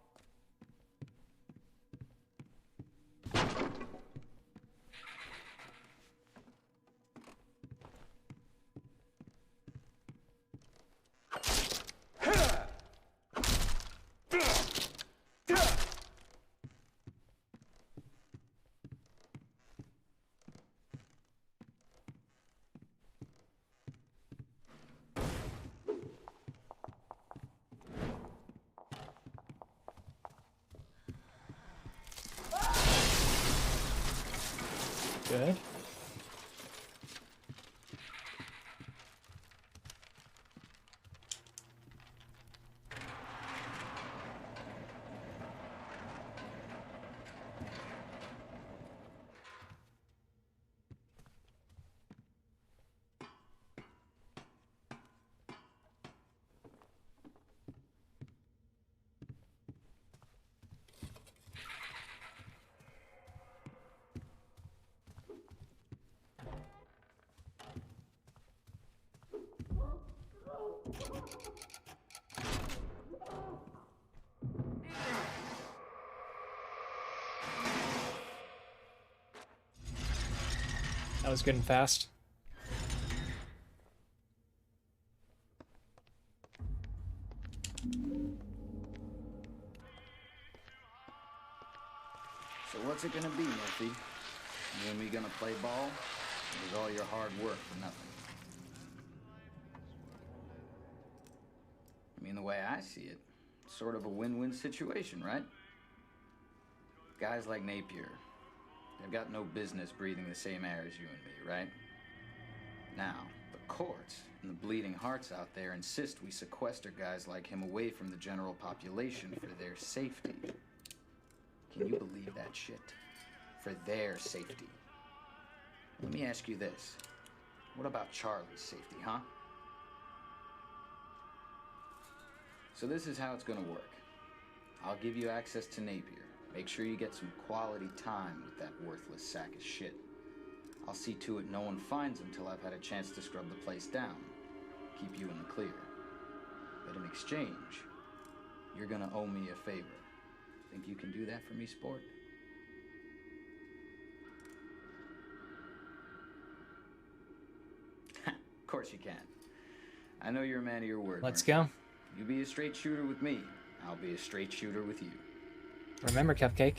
Good. That was good and fast. So what's it gonna be, Murphy? You and me gonna play ball? Or is all your hard work for nothing? I mean, the way I see it, it's sort of a win-win situation, right? Guys like Napier, they've got no business breathing the same air as you and me, right? Now, the courts and the bleeding hearts out there insist we sequester guys like him away from the general population for their safety. Can you believe that shit? For their safety. Let me ask you this. What about Charlie's safety, huh? So this is how it's gonna work. I'll give you access to Napier. Make sure you get some quality time with that worthless sack of shit. I'll see to it no one finds him till I've had a chance to scrub the place down. Keep you in the clear. But in exchange, you're gonna owe me a favor. Think you can do that for me, sport? Of course you can. I know you're a man of your word. Let's Murphy. go. You be a straight shooter with me. I'll be a straight shooter with you. Remember, Cupcake,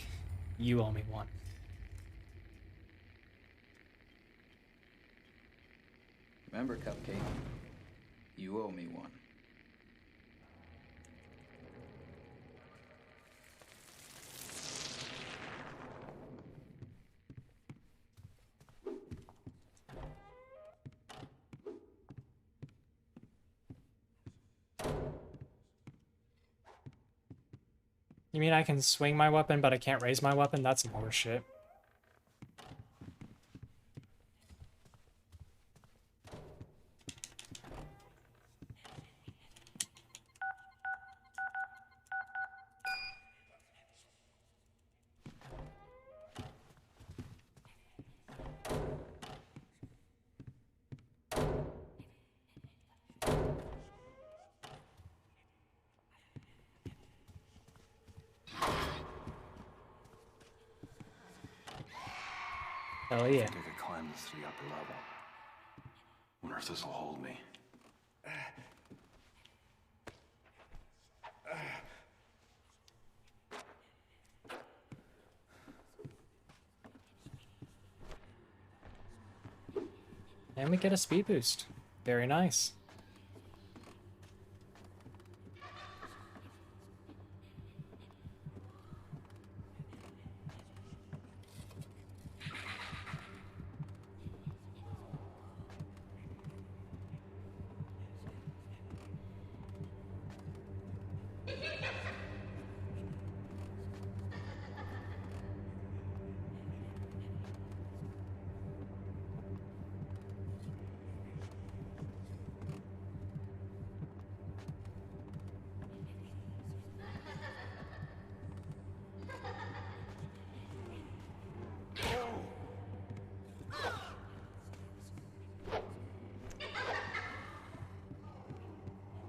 you owe me one. Remember, Cupcake, you owe me one. You mean I can swing my weapon, but I can't raise my weapon? That's some horse shit. Hell yeah. I think I could climb this to the upper level. Wonder if this will hold me. And we get a speed boost. Very nice.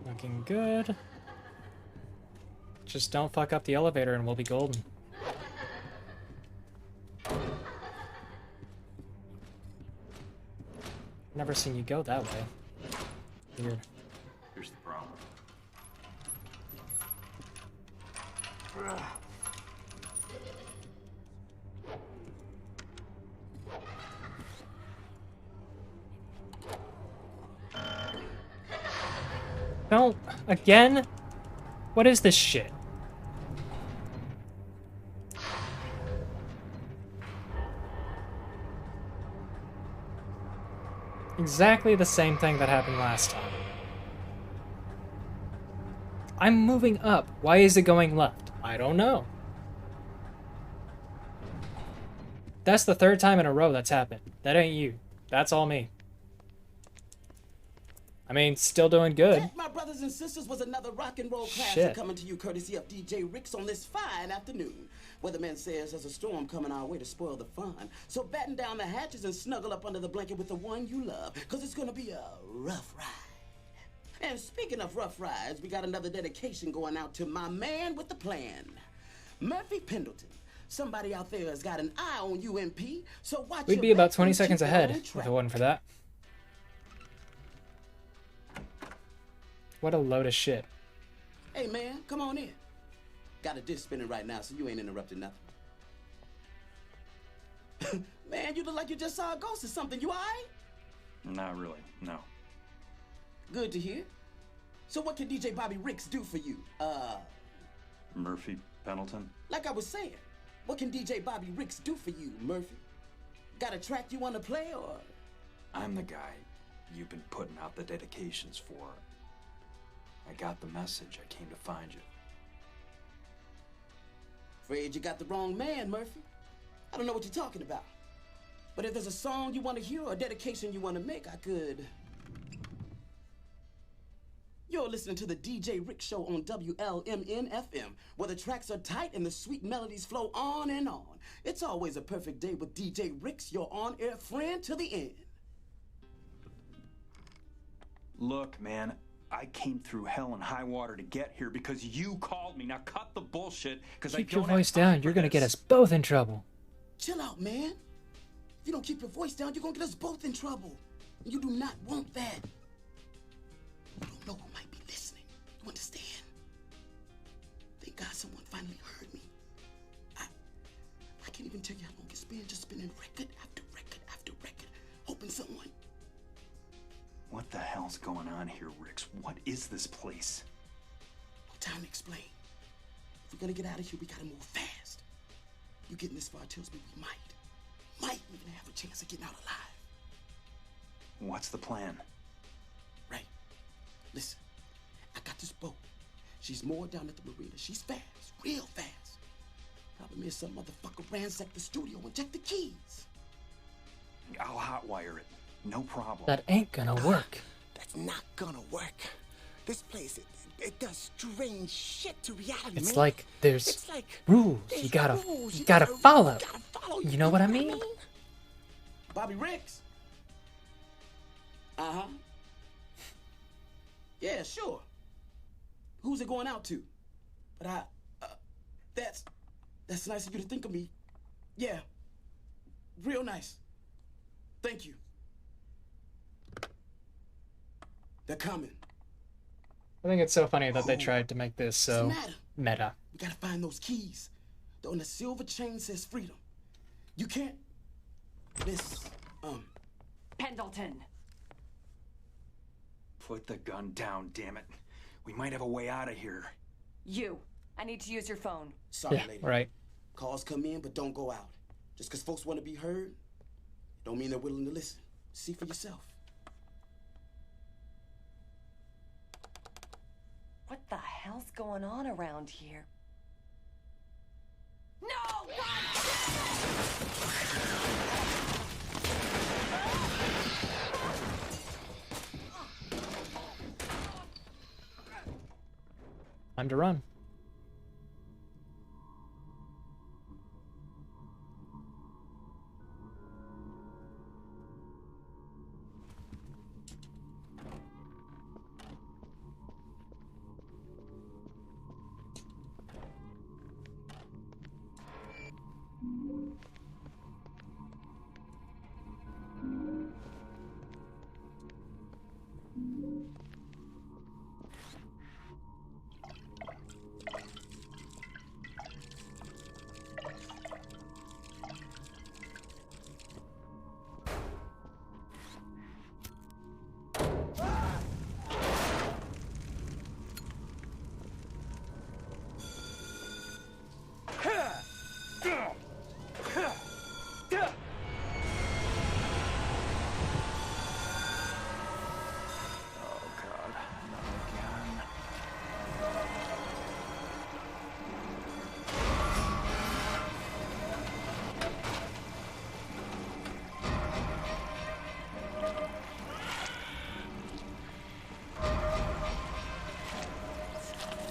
Looking good. Just don't fuck up the elevator and we'll be golden. Never seen you go that way. Weird. Here's the problem. Don't again? What is this shit? Exactly the same thing that happened last time. I'm moving up. Why is it going left? I don't know. That's the third time in a row that's happened. That ain't you. That's all me. I mean, still doing good. That, my brothers and sisters, was another rock and roll classic Shit. coming to you courtesy of DJ Ricks on this fine afternoon. Weatherman says there's a storm coming our way to spoil the fun. So batten down the hatches and snuggle up under the blanket with the one you love, because it's going to be a rough ride. And speaking of rough rides, we got another dedication going out to my man with the plan, Murphy Pendleton. Somebody out there has got an eye on you, MP. So watch We'd your be about back 20 and seconds keep it ahead on if track. it wasn't for that. What a load of shit. Hey, man, come on in. Got a disc spinning right now, so you ain't interrupting nothing. Man, you look like you just saw a ghost or something. You all right? Not really, no. Good to hear. So what can DJ Bobby Ricks do for you? Murphy Pendleton? Like I was saying, what can DJ Bobby Ricks do for you, Murphy? Got a track you want to play, or? I'm the guy you've been putting out the dedications for. I got the message. I came to find you. Afraid you got the wrong man, Murphy. I don't know what you're talking about. But if there's a song you want to hear or a dedication you want to make, I could. You're listening to the DJ Rick Show on WLMN-FM, where the tracks are tight and the sweet melodies flow on and on. It's always a perfect day with DJ Ricks, your on-air friend to the end. Look, man, I came through hell and high water to get here because you called me. Now cut the bullshit, because I Keep don't your voice have time down. for You're gonna get this. us both in trouble. Chill out, man. If you don't keep your voice down, you're gonna get us both in trouble. And you do not want that. You don't know who might be listening. You understand? Thank God someone finally heard me. I can't even tell you how long it's been just spinning record after record after record, hoping someone. What the hell's going on here, Ricks? What is this place? No time to explain. If we're gonna get out of here, we gotta move fast. You getting this far tells me we might even have a chance of getting out alive. What's the plan? Right. Listen, I got this boat. She's moored down at the marina. She's fast, real fast. Problem is, some motherfucker ransacked the studio and checked the keys. I'll hotwire it. No problem. That ain't gonna work. That's not gonna work. This place, it does strange shit to reality, It's man. like there's It's like rules there's you gotta rules you gotta follow. You know what I mean? Bobby Ricks? Uh-huh. Yeah, sure. Who's it going out to? But that's nice of you to think of me. Yeah. Real nice. Thank you. They're coming. I think it's so funny that they tried to make this so What's the matter? meta. We gotta find those keys. On the silver chain says freedom. You can't. Miss, Pendleton. Put the gun down, damn it. We might have a way out of here. You. I need to use your phone. Sorry, Yeah, lady. right. Calls come in, but don't go out. Just because folks want to be heard, don't mean they're willing to listen. See for yourself. What the hell's going on around here? No! Time to run.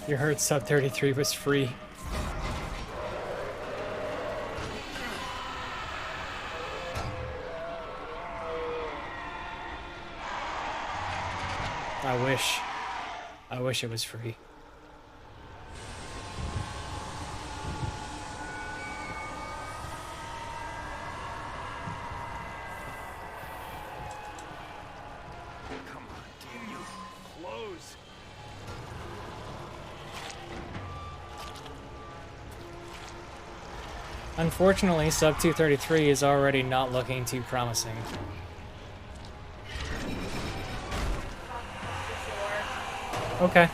You heard Sub 33 was free. I wish it was free. Unfortunately, sub 233 is already not looking too promising. Okay.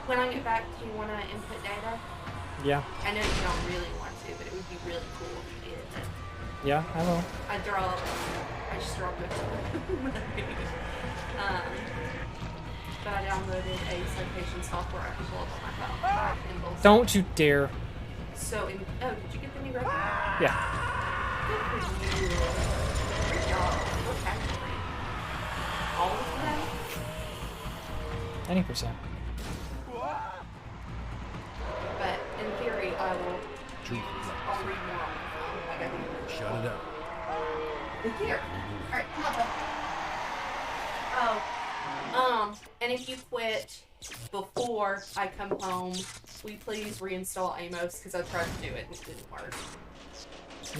When I get back, do you want to input data? Yeah. I know you don't really want to, but it would be really cool if you did. Yeah, I will. I just dropped it. But I downloaded a citation software I can pull up on my phone. Don't you dare. So, did you get the new record? Yeah. Good for you. Great job. What category? All of them? Any percent. But in theory, I'll read more on my phone. Like I do. Shut it up. Here. Alright, come on. Oh. And if you quit before I come home, will you please reinstall Amos? Because I tried to do it and it didn't work.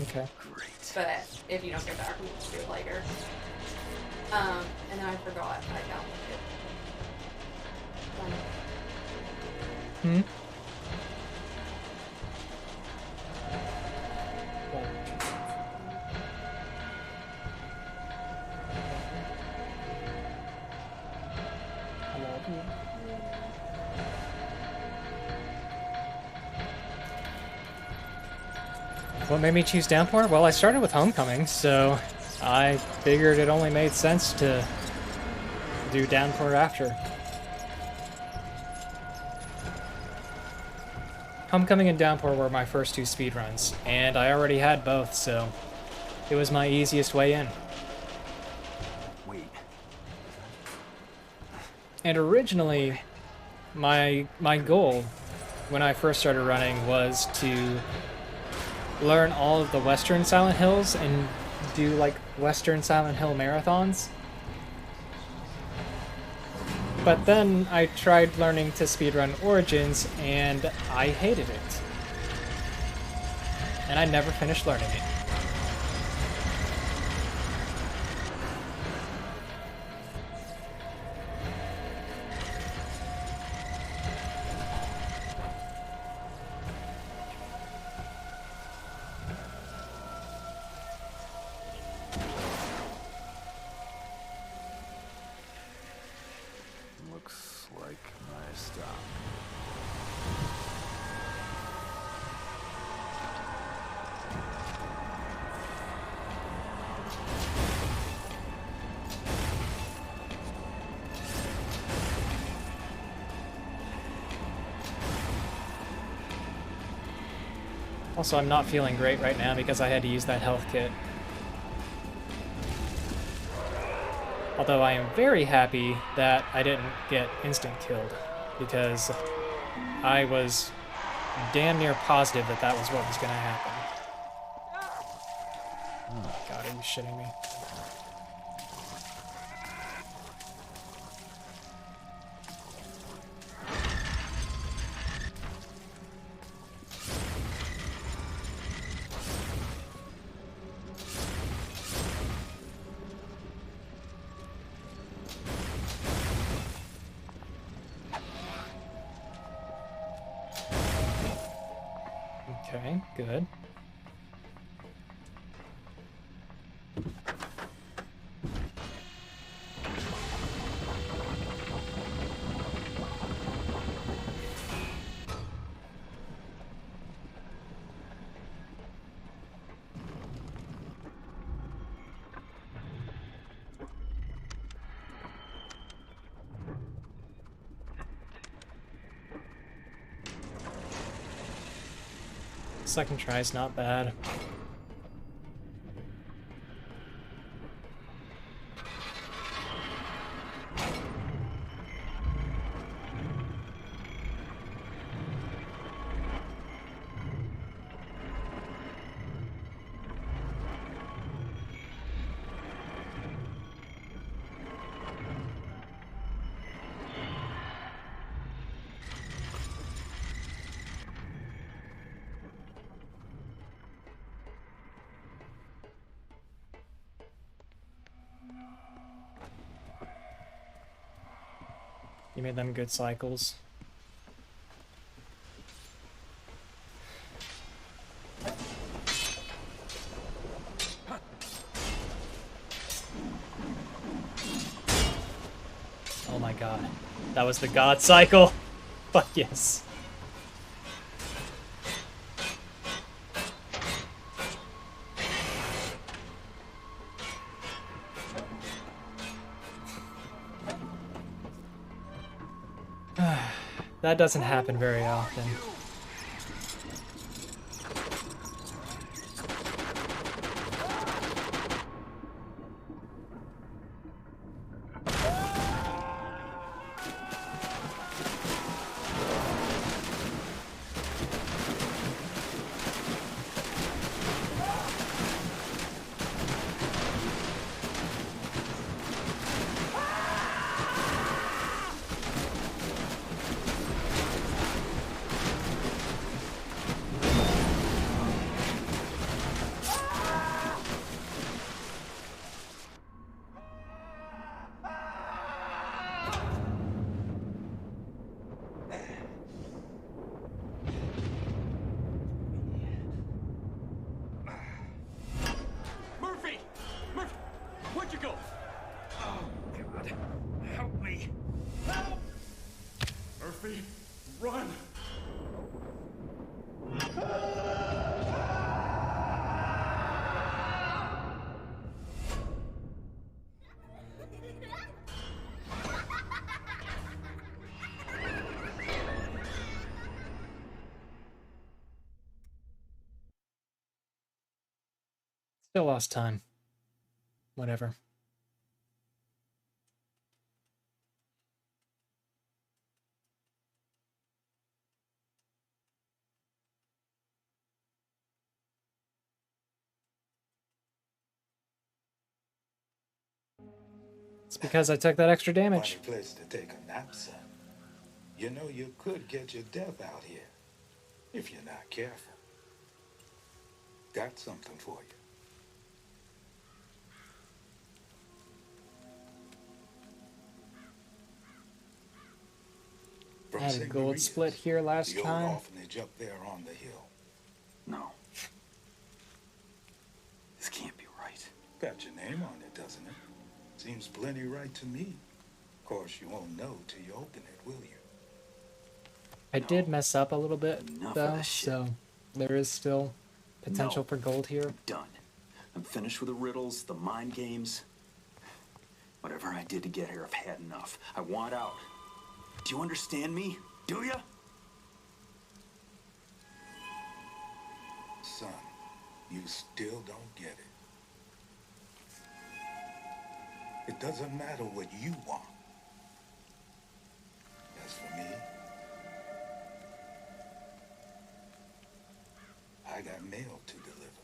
Okay. Great. But if you don't get back, we can just do it later. And then I forgot I downloaded it. Hmm? What made me choose Downpour? Well, I started with Homecoming, so I figured it only made sense to do Downpour after. Homecoming and Downpour were my first two speedruns, and I already had both, so it was my easiest way in. Wait. And originally, my goal when I first started running was to learn all of the Western Silent Hills and do like Western Silent Hill marathons. But then I tried learning to speedrun Origins and I hated it. And I never finished learning it. Looks like my stop. Also, I'm not feeling great right now because I had to use that health kit. Although I am very happy that I didn't get instant killed, because I was damn near positive that that was what was going to happen. Oh my god, are you shitting me? Okay, good. Second try's not bad. You made them good cycles. Oh my god. That was the god cycle. Fuck yes. That doesn't happen very often. Murphy! Murphy! Where'd you go? Oh, God. Help me. Help! Murphy, run! Still lost time. Whatever. It's because I took that extra damage. Funny place to take a nap, son. You know you could get your death out here if you're not careful. Got something for you. I had a gold split here last the old time. orphanage up there on the hill. No. This can't be right. Got your name on it, doesn't it? Seems plenty right to me. Of course, you won't know till you open it, will you? I did mess up a little bit, Enough of though, this shit. so there is still potential for gold here. Done. I'm finished with the riddles, the mind games. Whatever I did to get here, I've had enough. I want out. Do you understand me? Do ya? Son, you still don't get it. It doesn't matter what you want. As for me, I got mail to deliver.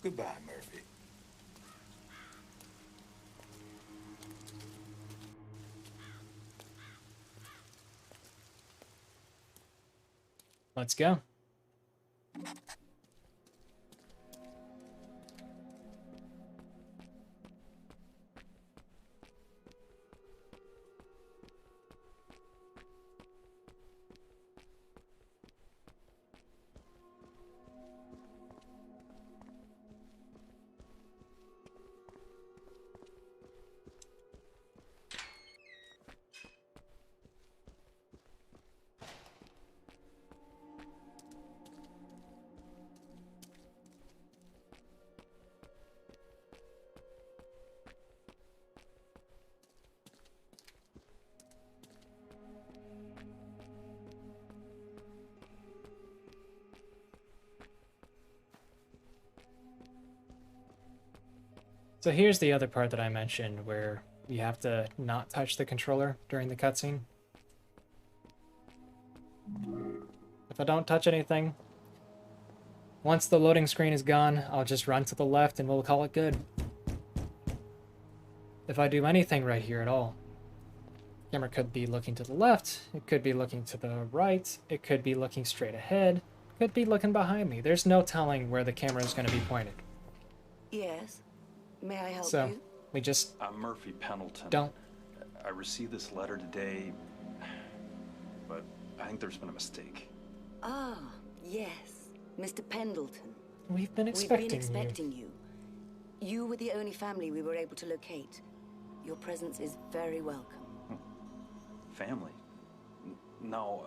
Goodbye, Murphy. Let's go. So here's the other part that I mentioned where you have to not touch the controller during the cutscene. If I don't touch anything, once the loading screen is gone, I'll just run to the left and we'll call it good. If I do anything right here at all, camera could be looking to the left, it could be looking to the right, it could be looking straight ahead, it could be looking behind me. There's no telling where the camera is going to be pointed. Yes. May I help So, you? we just I'm Murphy Pendleton. don't. I received this letter today, but I think there's been a mistake. Ah, yes. Mr. Pendleton. We've been We've been expecting you. You were the only family we were able to locate. Your presence is very welcome. family. No,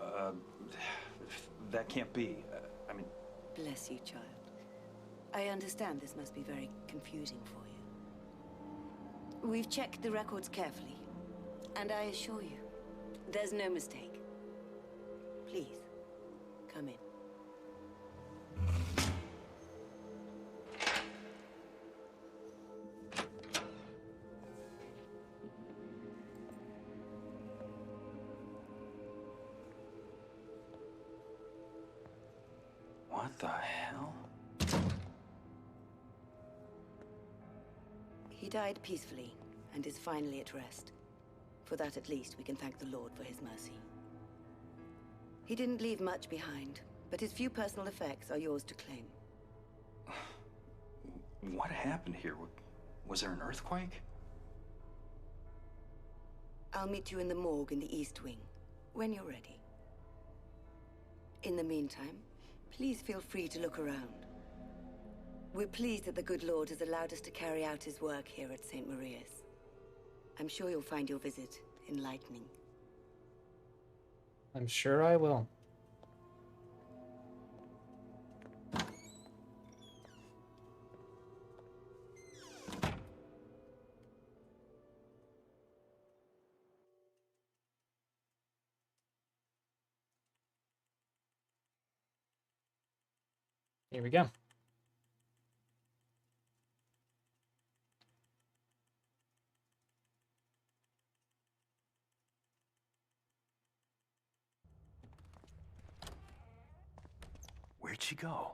that can't be. I mean... Bless you, child. I understand this must be very confusing for you. We've checked the records carefully, and I assure you, there's no mistake. Please, come in. What the hell? He died peacefully, and is finally at rest. For that, at least, we can thank the Lord for his mercy. He didn't leave much behind, but his few personal effects are yours to claim. What happened here? Was there an earthquake? I'll meet you in the morgue in the East Wing, when you're ready. In the meantime, please feel free to look around. We're pleased that the good Lord has allowed us to carry out his work here at St. Maria's. I'm sure you'll find your visit enlightening. I'm sure I will. Here we go. Where'd she go?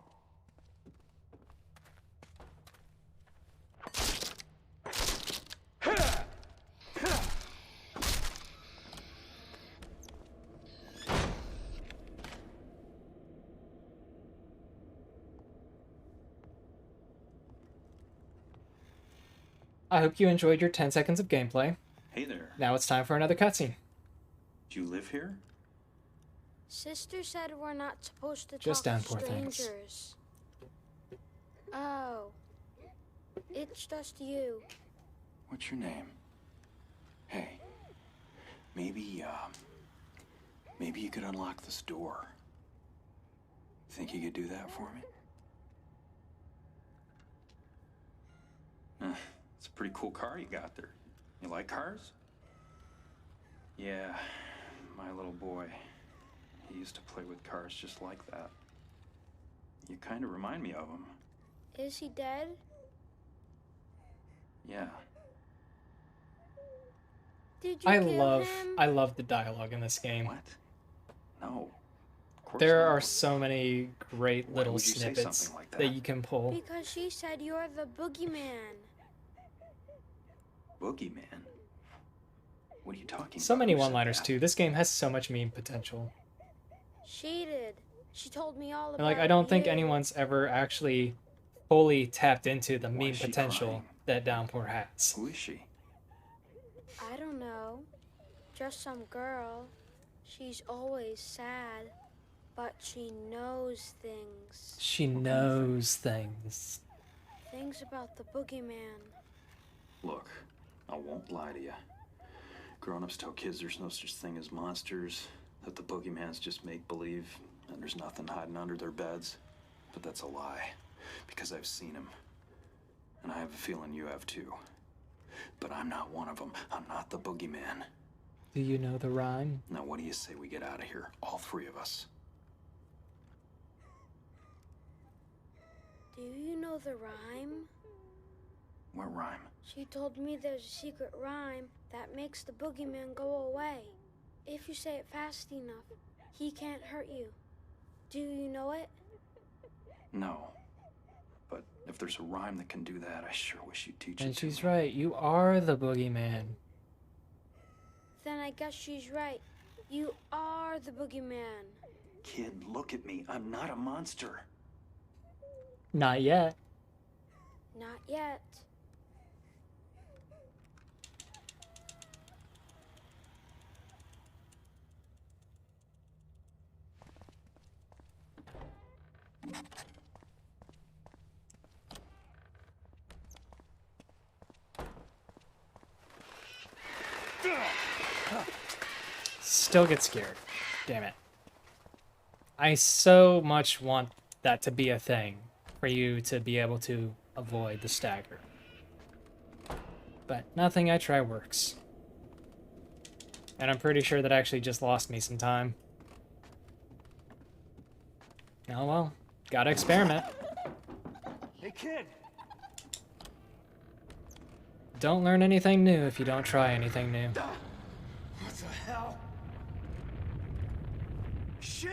I hope you enjoyed your 10 seconds of gameplay. Hey there. Now it's time for another cutscene. Do you live here? Sister said we're not supposed to Just talk to Downpour, thanks. strangers. Oh. It's just you. What's your name? Hey, maybe you could unlock this door. Think you could do that for me? It's a pretty cool car you got there. You like cars? Yeah, my little boy. He used to play with cars just like that. You kind of remind me of him. Is he dead? Yeah. Did you kill him? I love the dialogue in this game. What? No. There are so many great little would you say snippets something like that? that? You can pull. Because she said you're the boogeyman. Boogeyman? What are you talking So about? many Who said one-liners that? too. This game has so much meme potential. She did. She told me all about And like I don't think you. anyone's ever actually fully tapped into the meme is she potential crying? that Downpour has. Who is she? I don't know. Just some girl. She's always sad, but she knows things. She knows things. Things about the boogeyman. Look, I won't lie to you. Grown-ups tell kids there's no such thing as monsters, that the boogeyman's just make-believe, and there's nothing hiding under their beds. But that's a lie, because I've seen him. And I have a feeling you have too. But I'm not one of them. I'm not the boogeyman. Do you know the rhyme? Now what do you say we get out of here, all three of us? Do you know the rhyme? What rhyme? She told me there's a secret rhyme that makes the boogeyman go away. If you say it fast enough, he can't hurt you. Do you know it? No. But if there's a rhyme that can do that, I sure wish you'd teach And it to me. she's right. You are the boogeyman. Then I guess she's right. You are the boogeyman. Kid, look at me. I'm not a monster. Not yet. Not yet. still get scared. Damn it. I so much want that to be a thing, for you to be able to avoid the stagger. But nothing I try works. And I'm pretty sure that actually just lost me some time. Oh well, gotta experiment. Hey kid! Don't learn anything new if you don't try anything new. What the hell? Shit!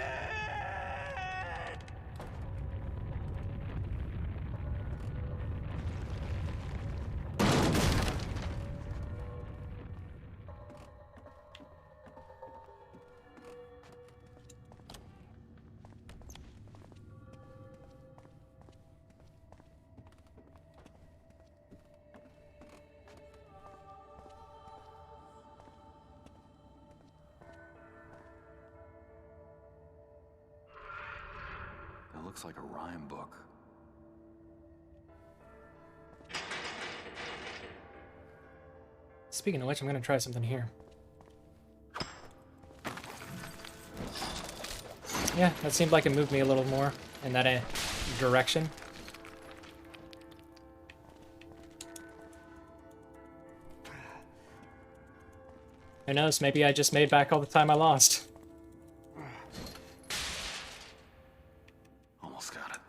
That looks like a rhyme book. Speaking of which, I'm gonna try something here. Yeah, that seemed like it moved me a little more in that direction. Who knows, maybe I just made back all the time I lost. Almost got it.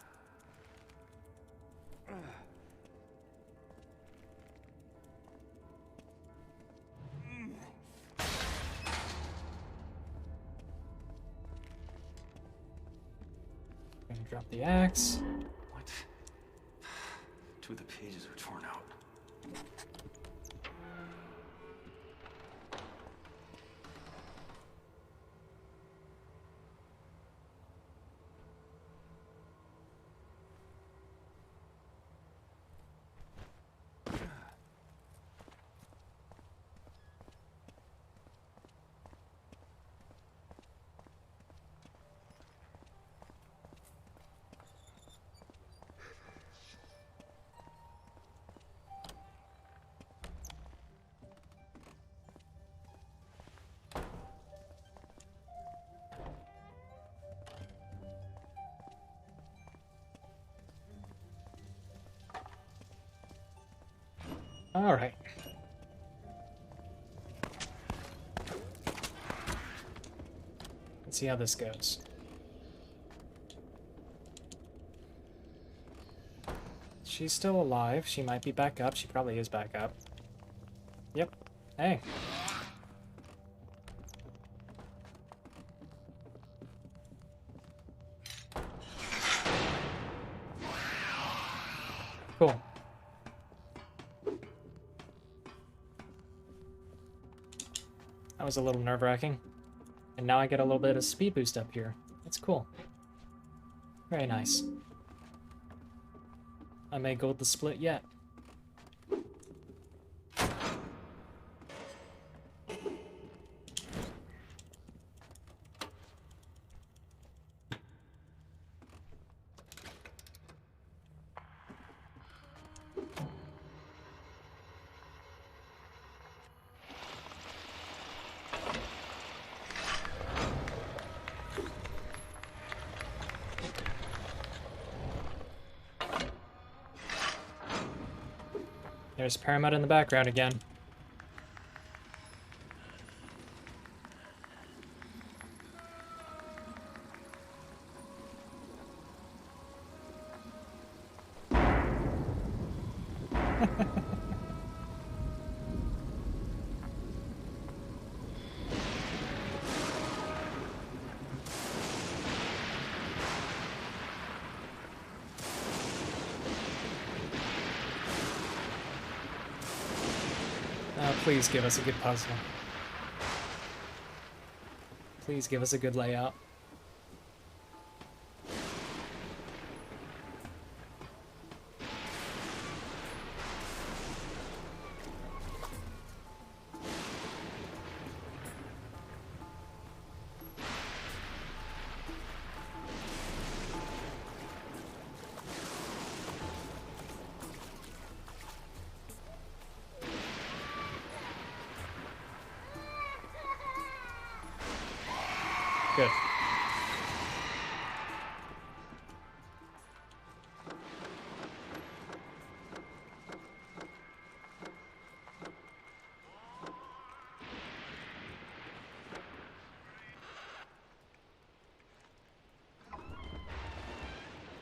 Gonna drop the axe. What? Two of the pages are torn out. All right. Let's see how this goes. She's still alive. She might be back up. She probably is back up. Yep. Hey. Cool. That was a little nerve-wracking. And now I get a little bit of speed boost up here. That's cool. Very nice. I may gold the split yet. There's Paramount in the background again. Please give us a good puzzle. Please give us a good layout. Good.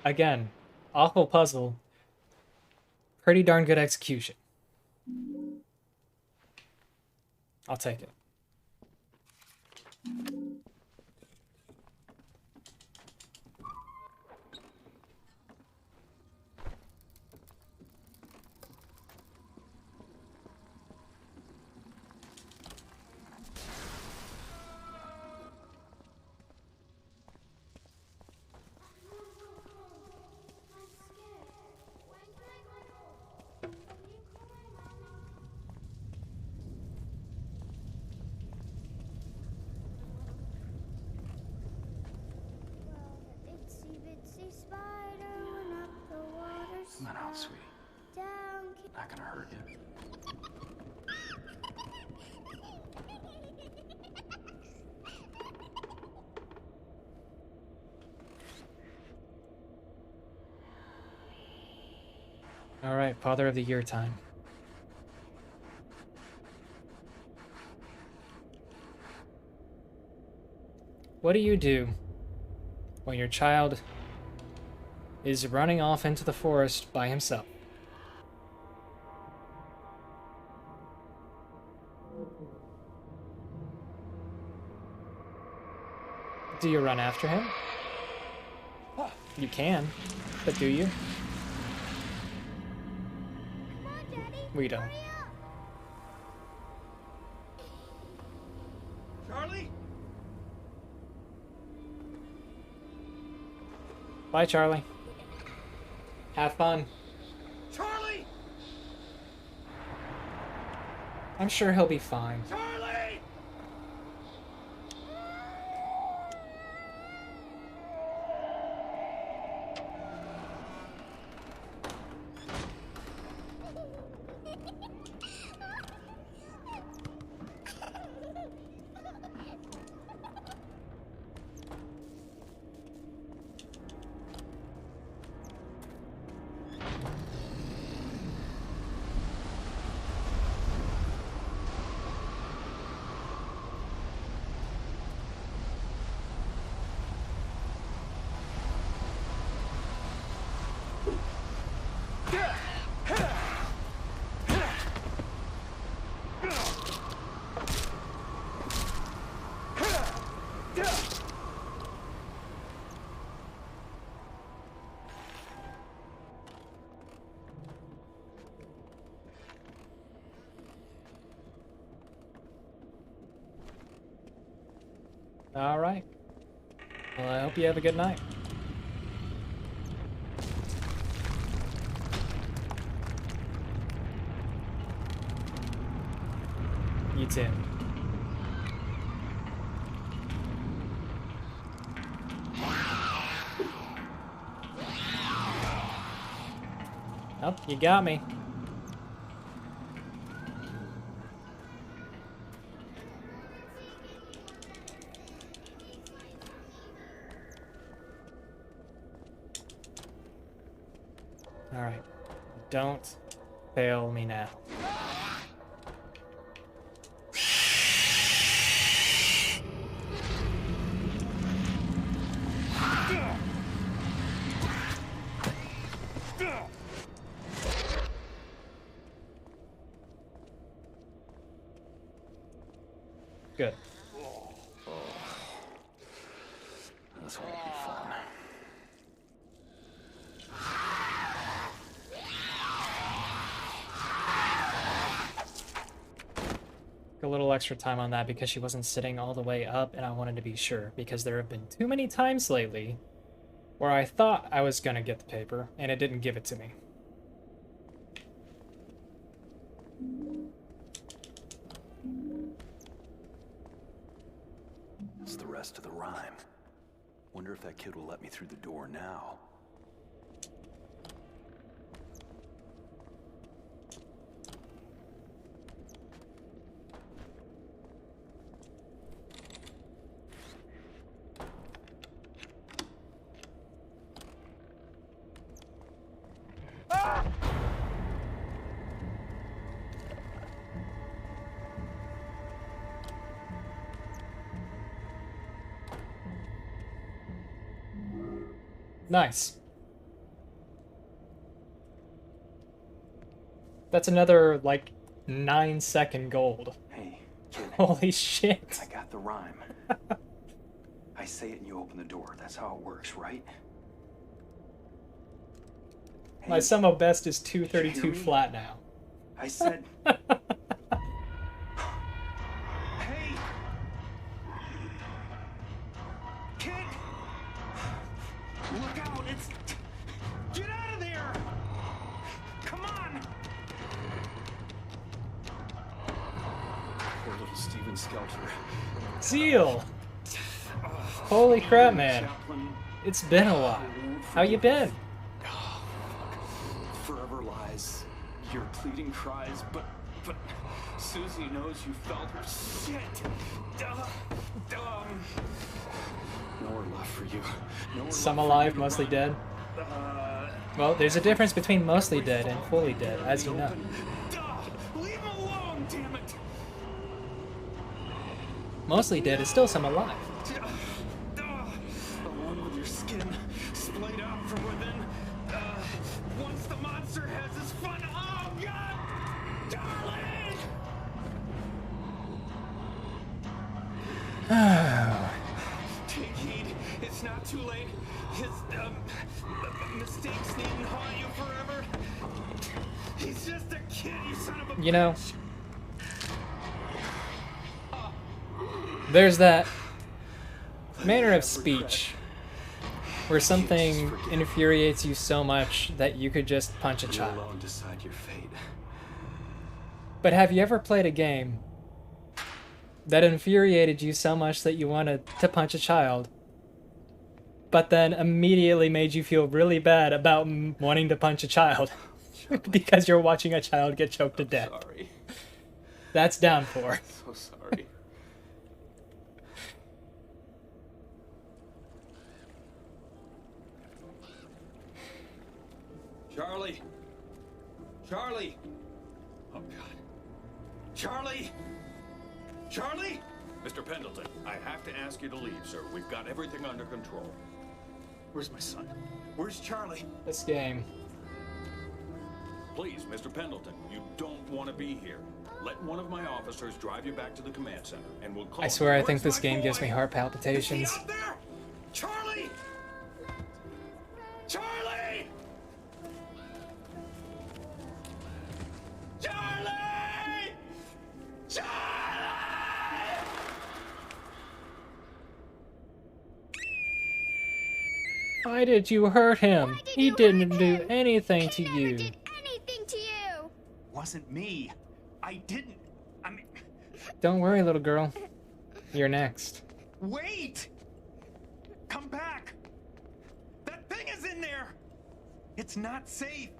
Again, awful puzzle. Pretty darn good execution. I'll take it. Itsy bitsy spider went up the water Come on out, sweetie. down. Not gonna hurt you. All right, Father of the Year time. What do you do when your child is running off into the forest by himself? Do you run after him? You can, but do you? We don't. Charlie? Bye, Charlie. Have fun. Charlie! I'm sure he'll be fine. Charlie! All right. Well, I hope you have a good night. You too. Oh, you got me. All right. Don't fail me now. Good. This won't be fun. A little extra time on that because she wasn't sitting all the way up, and I wanted to be sure because there have been too many times lately where I thought I was gonna get the paper and it didn't give it to me. It's the rest of the rhyme. Wonder if that kid will let me through the door now. Nice. That's another, like, 9-second gold. Hey, kid. Holy shit. I got the rhyme. I say it and you open the door. That's how it works, right? My sum of best is 232 flat now. I said... Hey! Kid! Look out! It's... Get out of there! Come on! Poor little Steven Skelter. Seal! Holy crap, man. It's been a while. How you been? Forever lies, your pleading cries, but Susie knows you felt her shit. Nowhere left for you. Some alive, mostly dead. Well, there's a difference between mostly dead and fully dead, as you know. Leave him alone, damn it! Mostly dead is still some alive. Along with your skin splayed out from within. Once the monster has his fun. Oh God, darling! Take heed. It's not too late. His mistakes needn't haunt you forever. He's just a kid, you son of a You know, bitch. there's that manner of speech where something infuriates you so much that you could just punch a You child. alone decide your fate. But have you ever played a game that infuriated you so much that you wanted to punch a child, but then immediately made you feel really bad about wanting to punch a child because you're watching a child get choked to death? Sorry. That's Downpour. So sorry. Charlie! Charlie! Oh, God. Charlie! Charlie! Mr. Pendleton, I have to ask you to leave, sir. We've got everything under control. Where's my son? Where's Charlie? This game. Please, Mr. Pendleton, you don't want to be here. Let one of my officers drive you back to the command center, and we'll call I swear I you. think this game gives me heart palpitations. Charlie! Charlie! Charlie! Charlie! Why did you hurt him? He didn't do anything to you. Anything to you. Wasn't me. I didn't. I mean... Don't worry, little girl. You're next. Wait! Come back! That thing is in there! It's not safe.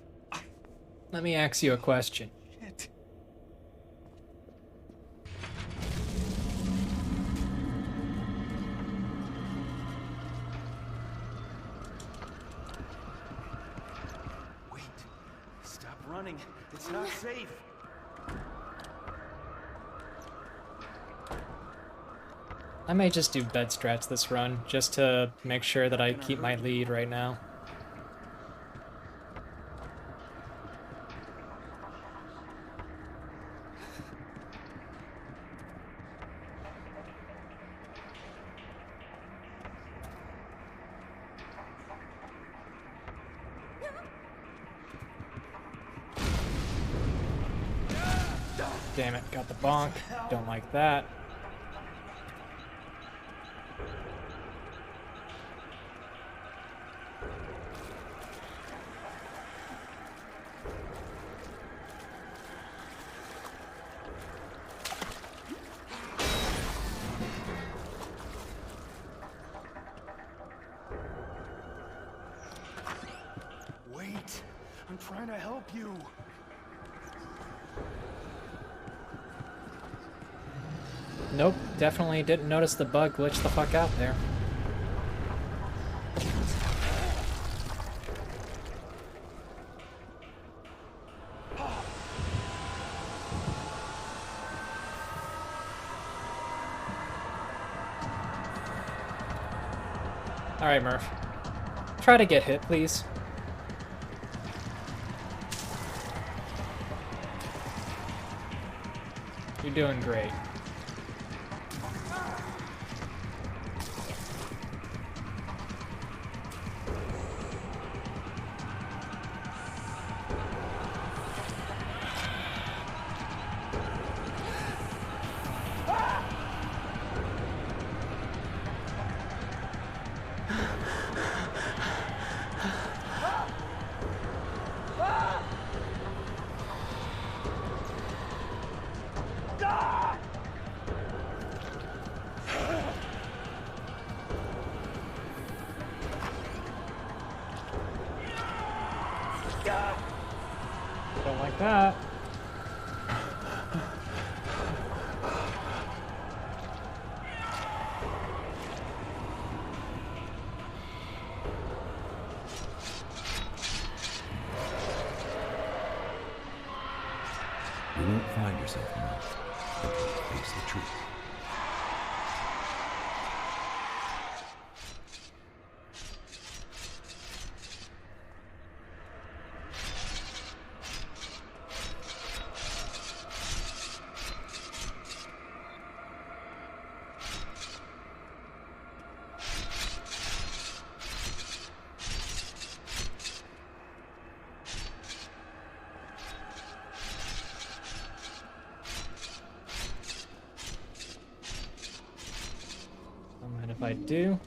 Let me ask you a question. Shit. Wait. Stop running. It's not safe. I may just do bed strats this run, just to make sure that I keep my lead right now. Damn it, got the bonk. Don't like that. Wait. I'm trying to help you. Nope, definitely didn't notice the bug glitch the fuck out there. Alright, Murph. Try to get hit, please. You're doing great. Don't like that. You won't find yourself enough until you face the truth. Don't mind if I do.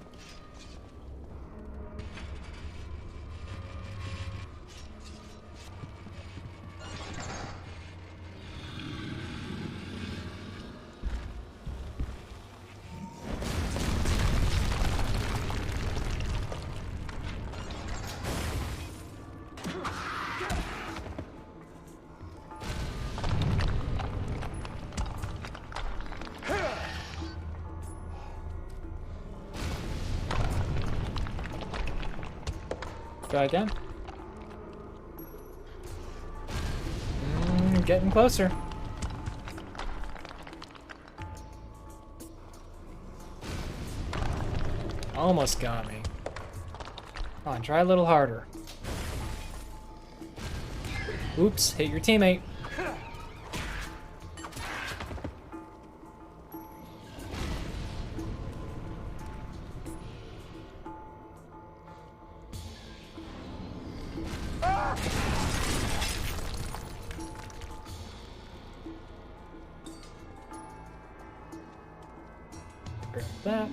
Try again. Getting closer. Almost got me. Come on, try a little harder. Oops, hit your teammate. Grab that.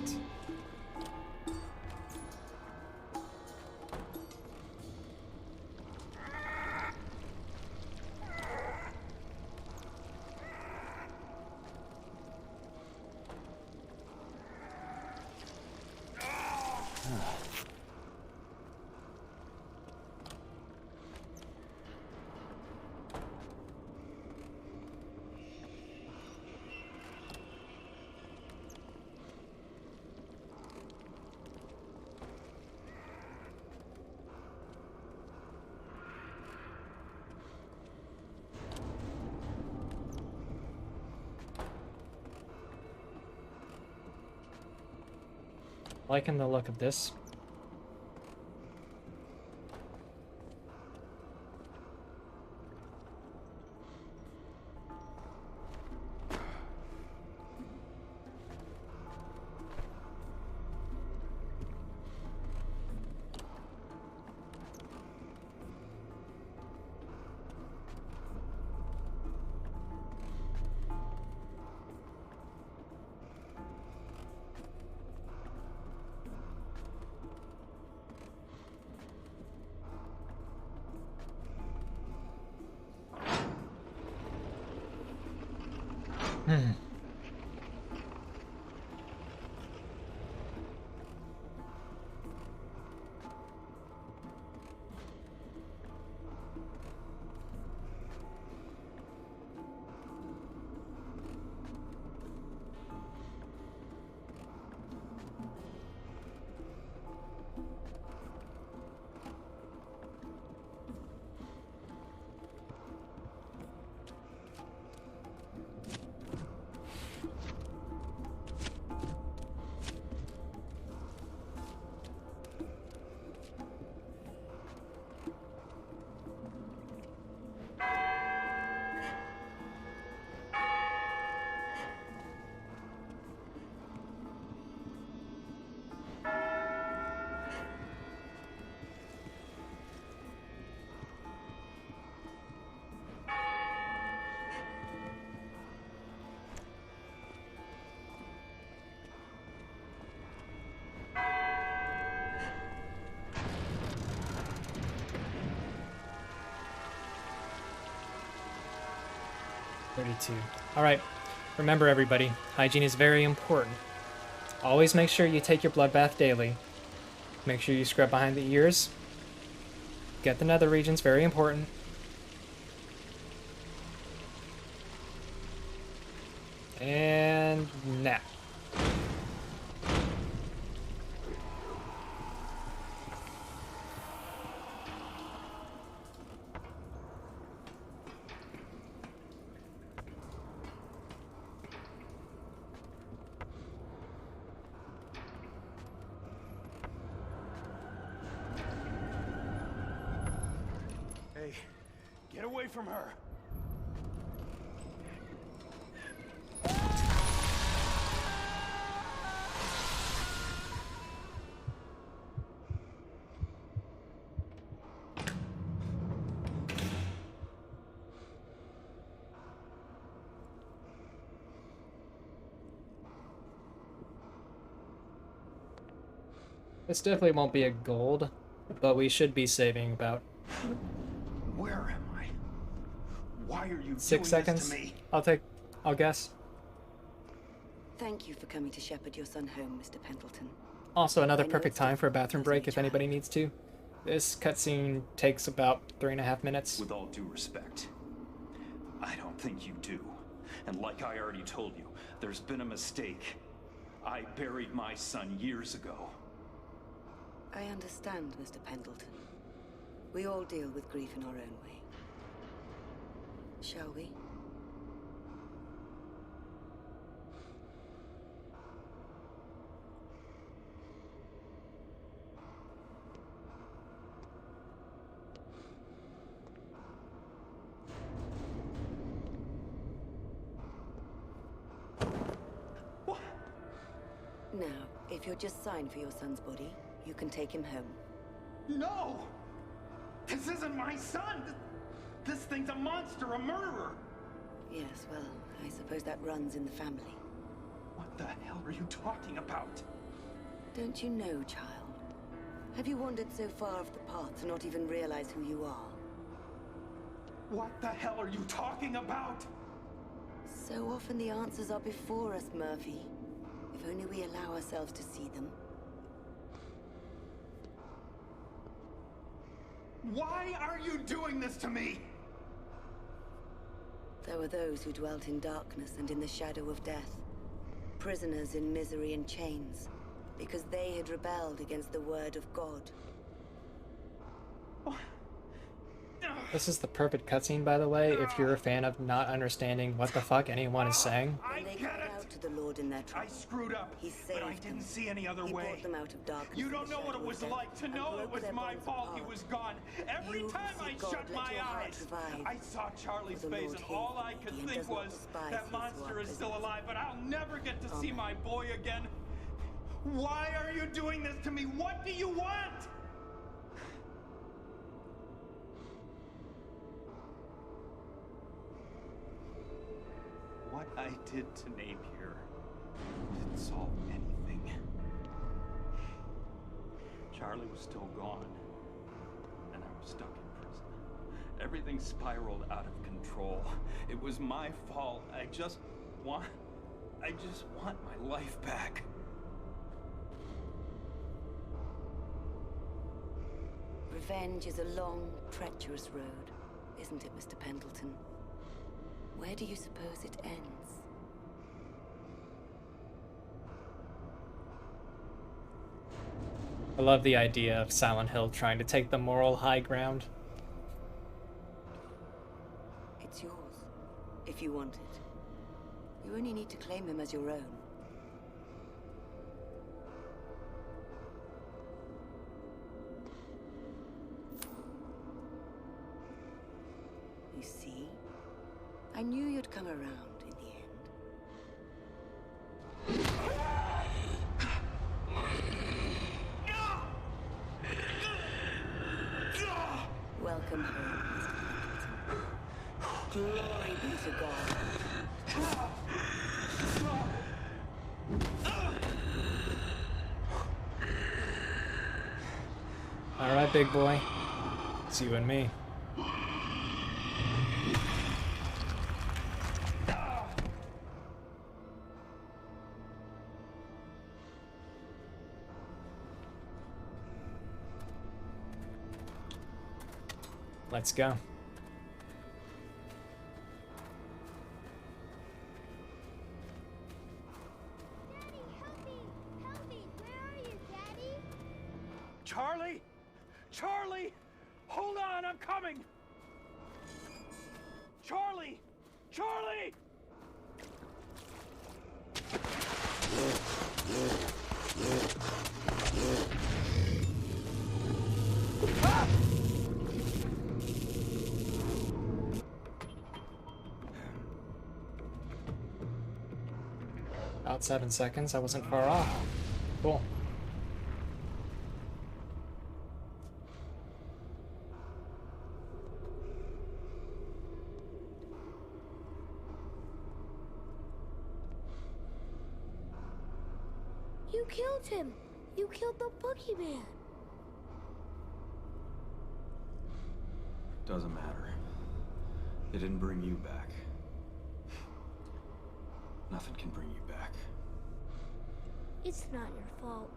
Liking the look of this. 42. Alright, remember everybody, hygiene is very important. Always make sure you take your blood bath daily. Make sure you scrub behind the ears. Get the nether regions, very important. And nap. Hey, get away from her. This definitely won't be a gold, but we should be saving about Where am I? Why are you 6 doing seconds. this to me? I'll guess. Thank you for coming to shepherd your son home, Mr. Pendleton. Also, another I know perfect it's time for a bathroom difficult as break a if anybody needs to. This cutscene takes about 3.5 minutes. With all due respect, I don't think you do. And like I already told you, there's been a mistake. I buried my son years ago. I understand, Mr. Pendleton. We all deal with grief in our own way. Shall we? Now, if you'll just sign for your son's body, you can take him home. No! This isn't my son! This thing's a monster, a murderer! Yes, well, I suppose that runs in the family. What the hell are you talking about? Don't you know, child? Have you wandered so far off the path to not even realize who you are? What the hell are you talking about? So often the answers are before us, Murphy. If only we allow ourselves to see them. Why are you doing this to me? There were those who dwelt in darkness and in the shadow of death. Prisoners in misery and chains, because they had rebelled against the word of God. This is the perfect cutscene, by the way, if you're a fan of not understanding what the fuck anyone is saying. When they cried out to the Lord in their trouble, I screwed up, He saved but I didn't see any other He way. brought them out of darkness. You and don't the know what it shadow was of like death, to and know it broke was their my bonds fault he apart. was gone. Every You who time I seek God, shut let my your heart eyes, revive. I saw Charlie's For the face, Lord and hears all I thee could and think does not was, despise that these who monster are is still prisoners. alive, but I'll never get to see Amen. my boy again. Why are you doing this to me? What do you want? What I did to Napier didn't solve anything. Charlie was still gone, and I was stuck in prison. Everything spiraled out of control. It was my fault. I just want my life back. Revenge is a long, treacherous road, isn't it, Mr. Pendleton? Where do you suppose it ends? I love the idea of Silent Hill trying to take the moral high ground. It's yours, if you want it. You only need to claim him as your own. You see? I knew you'd come around in the end. Welcome home, Mr. Pendleton. Glory be to God. Alright, big boy. It's you and me. Let's go. Charlie? Charlie! Hold on, I'm coming! Charlie! Charlie! Ah! About 7 seconds. I wasn't far off. Cool. You killed him. You killed the boogeyman. Doesn't matter. They didn't bring you back. Nothing can bring you back. It's not your fault.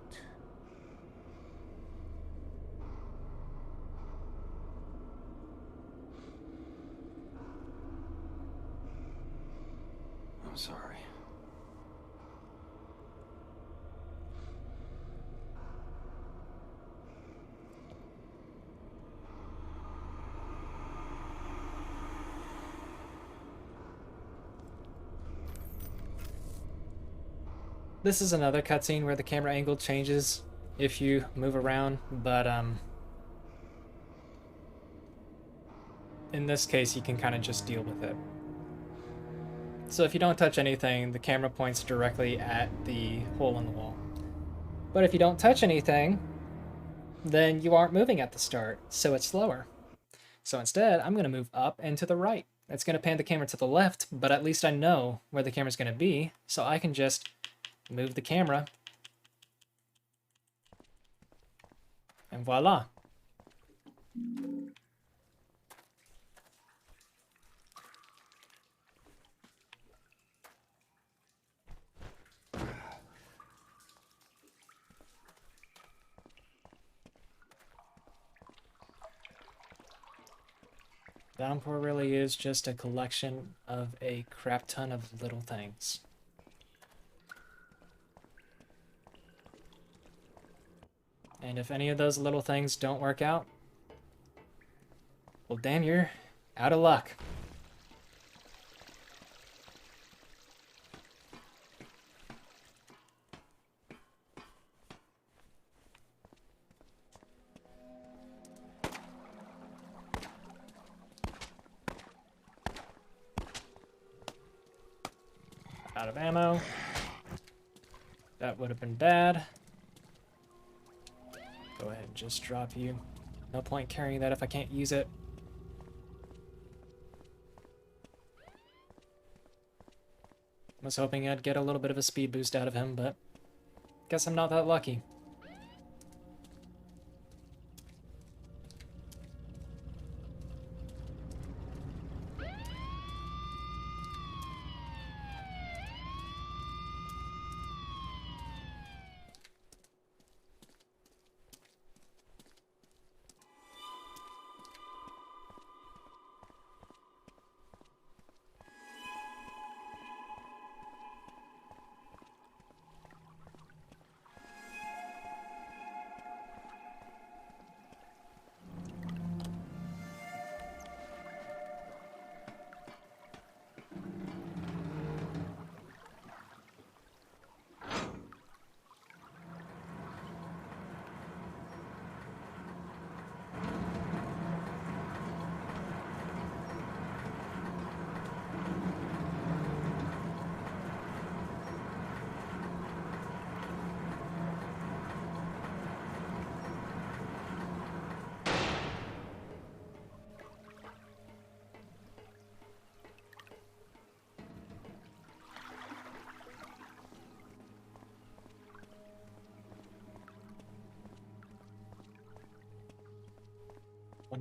I'm sorry. This is another cutscene where the camera angle changes if you move around, but in this case you can kind of just deal with it. So if you don't touch anything, the camera points directly at the hole in the wall. But if you don't touch anything, then you aren't moving at the start, so it's slower. So instead, I'm going to move up and to the right. It's going to pan the camera to the left, but at least I know where the camera's going to be, so I can just move the camera. And voila. Downpour really is just a collection of a crap ton of little things. And if any of those little things don't work out, well, damn, you're out of luck. Out of ammo. That would have been bad. Go ahead and just drop you. No point carrying that if I can't use it. Was hoping I'd get a little bit of a speed boost out of him, but guess I'm not that lucky.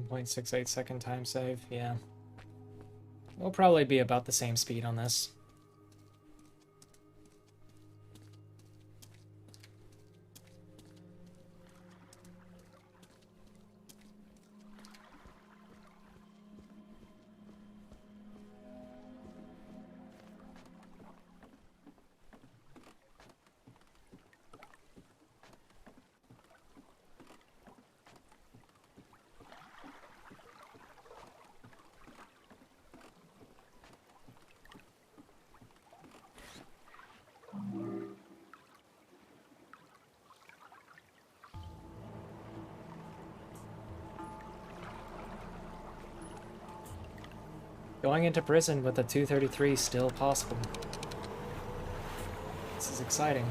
.68 second time save, yeah. We'll probably be about the same speed on this. Going into prison with a 233 still possible. This is exciting.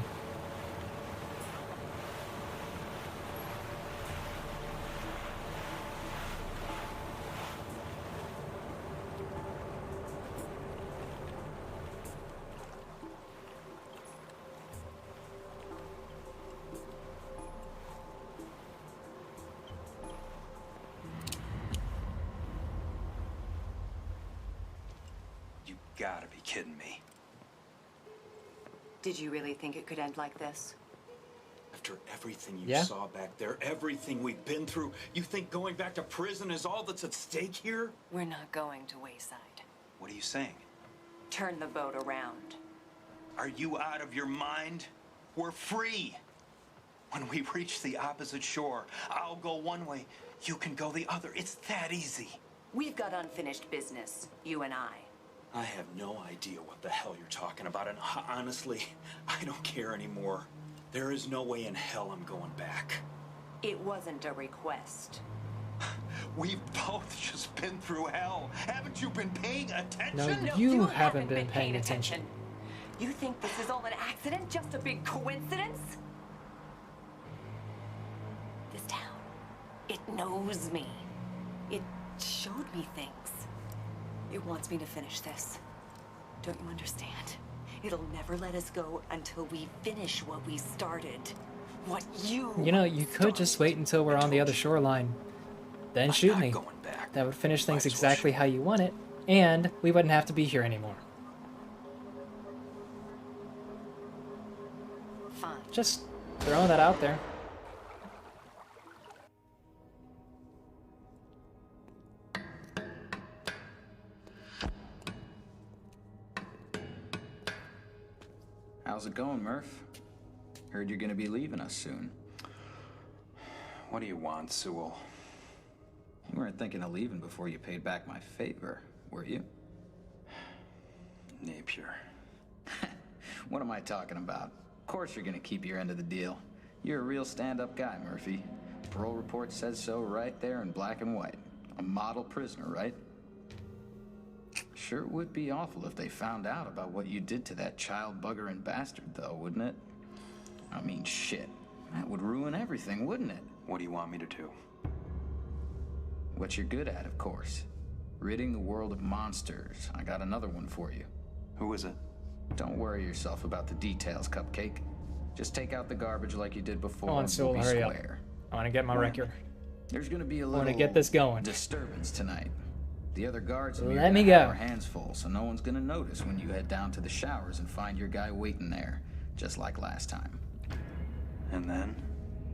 Gotta be kidding me. Did you really think it could end like this? After everything you Yeah. saw back there, everything we've been through, you think going back to prison is all that's at stake here? We're not going to Wayside. What are you saying? Turn the boat around. Are you out of your mind? We're free. When we reach the opposite shore, I'll go one way, you can go the other. It's that easy. We've got unfinished business, you and I. I have no idea what the hell you're talking about, and honestly, I don't care anymore. There is no way in hell I'm going back. It wasn't a request. We've both just been through hell. Haven't you been paying attention? No, you haven't been paying attention. You think this is all an accident? Just a big coincidence? This town, it knows me. It showed me things. It wants me to finish this. Don't you understand? It'll never let us go until we finish what we started. What you You know, you could just wait until we're on the other shoreline. Then shoot me. That would finish things exactly how you want it, and we wouldn't have to be here anymore. Fine. Just throwing that out there. How's it going, Murph? Heard you're gonna be leaving us soon. What do you want, Sewell? You weren't thinking of leaving before you paid back my favor, were you? Napier. What am I talking about? Of course you're gonna keep your end of the deal. You're a real stand-up guy, Murphy. Parole report says so right there in black and white. A model prisoner, right? Sure would be awful if they found out about what you did to that child bugger and bastard, though, wouldn't it? I mean, shit. That would ruin everything, wouldn't it? What do you want me to do? What you're good at, of course. Ridding the world of monsters. I got another one for you. Who is it? Don't worry yourself about the details, Cupcake. Just take out the garbage like you did before. Come on, and Sewell, we'll be hurry up. square. I want to get my record. There's gonna be a I little want to get this going. disturbance tonight. The other guards and you Let me have go. our hands full, so no one's gonna notice when you head down to the showers and find your guy waiting there, just like last time. And then?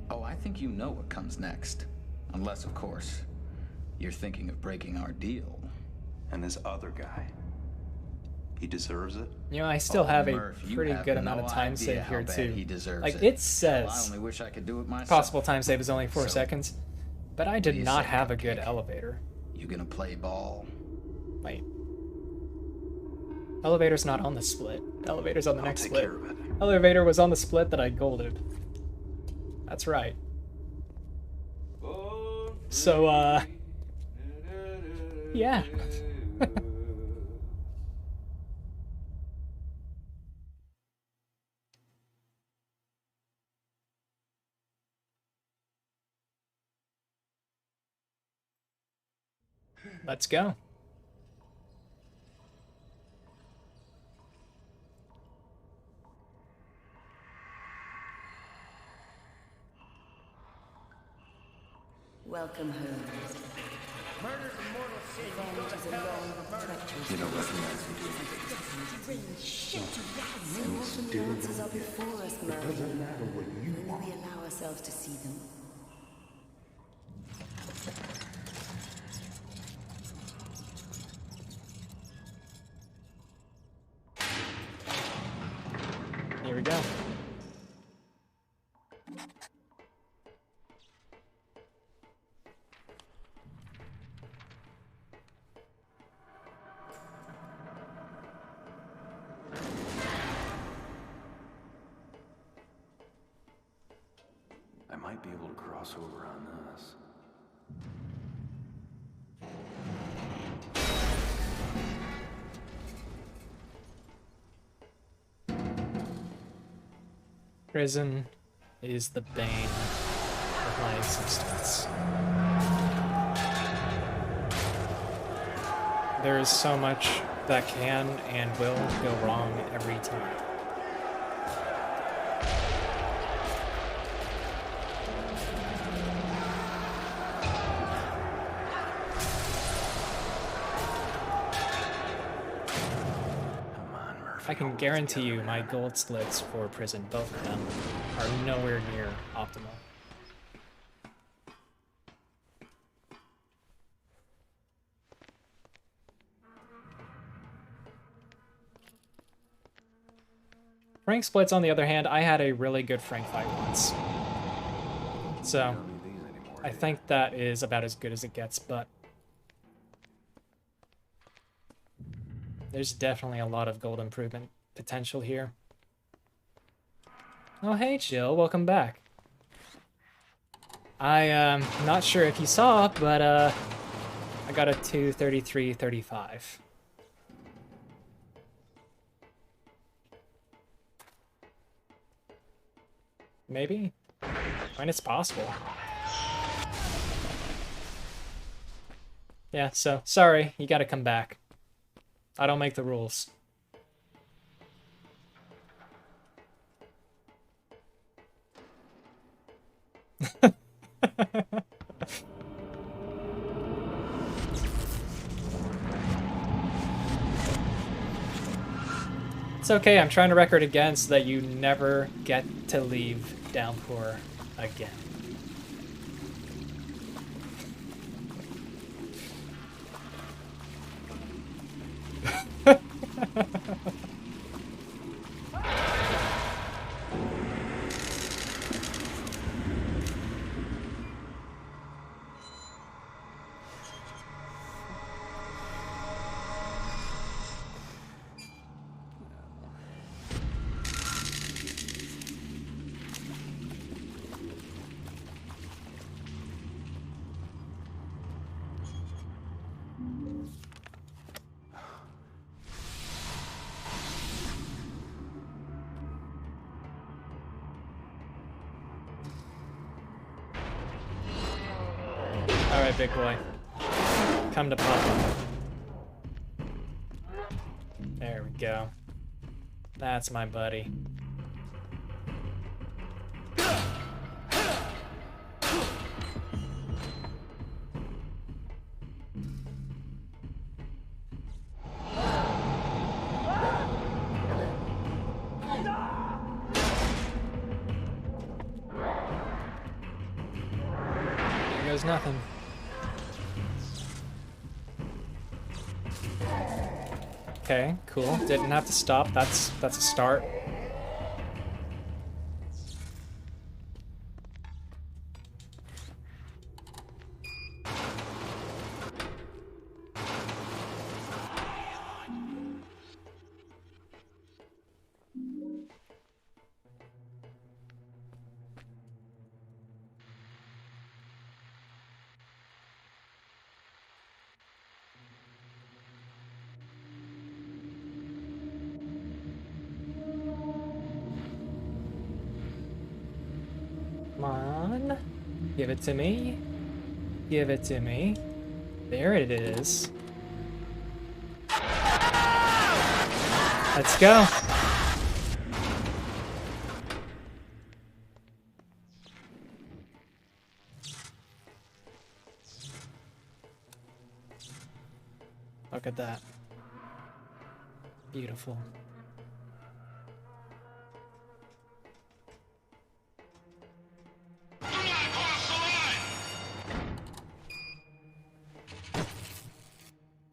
Oh, I think you know what comes next. Unless, of course, you're thinking of breaking our deal. And this other guy, he deserves it? You know, I still have Murph, a you pretty have good amount no of time idea save how here bad too. he deserves Like it. it Hell, says, I only wish I could do it myself. possible time save is only 4 So, seconds, but I did you not say, have a good elevator. You gonna play ball? Wait. Elevator's not on the split. Elevator's on the next split. Elevator was on the split that I golded. That's right. So, yeah. Let's go. Welcome home. Murder in Mortal City. Go to hell for murder. You don't recognize me, do So often the answers are before us, Merlin. It doesn't matter what you Only want. we allow ourselves to see them. Here we go. I might be able to cross over on this. Prison is the bane of my existence. There is so much that can and will go wrong every time. I can guarantee you my gold slits for prison, both of them, are nowhere near optimal. Frank splits, on the other hand, I had a really good Frank fight once. So, I think that is about as good as it gets, but there's definitely a lot of gold improvement potential here. Oh, hey, Jill, welcome back. I'm not sure if you saw, but I got a 233.35. Maybe? I mean, it's possible. Yeah, so, sorry, you gotta come back. I don't make the rules. It's okay, I'm trying to record again so that you never get to leave Downpour again. Alright, big boy. Come to Papa. There we go. That's my buddy. There goes nothing. Okay, cool. Didn't have to stop. That's a start. Come on. Give it to me. Give it to me. There it is. Let's go. Look at that. Beautiful.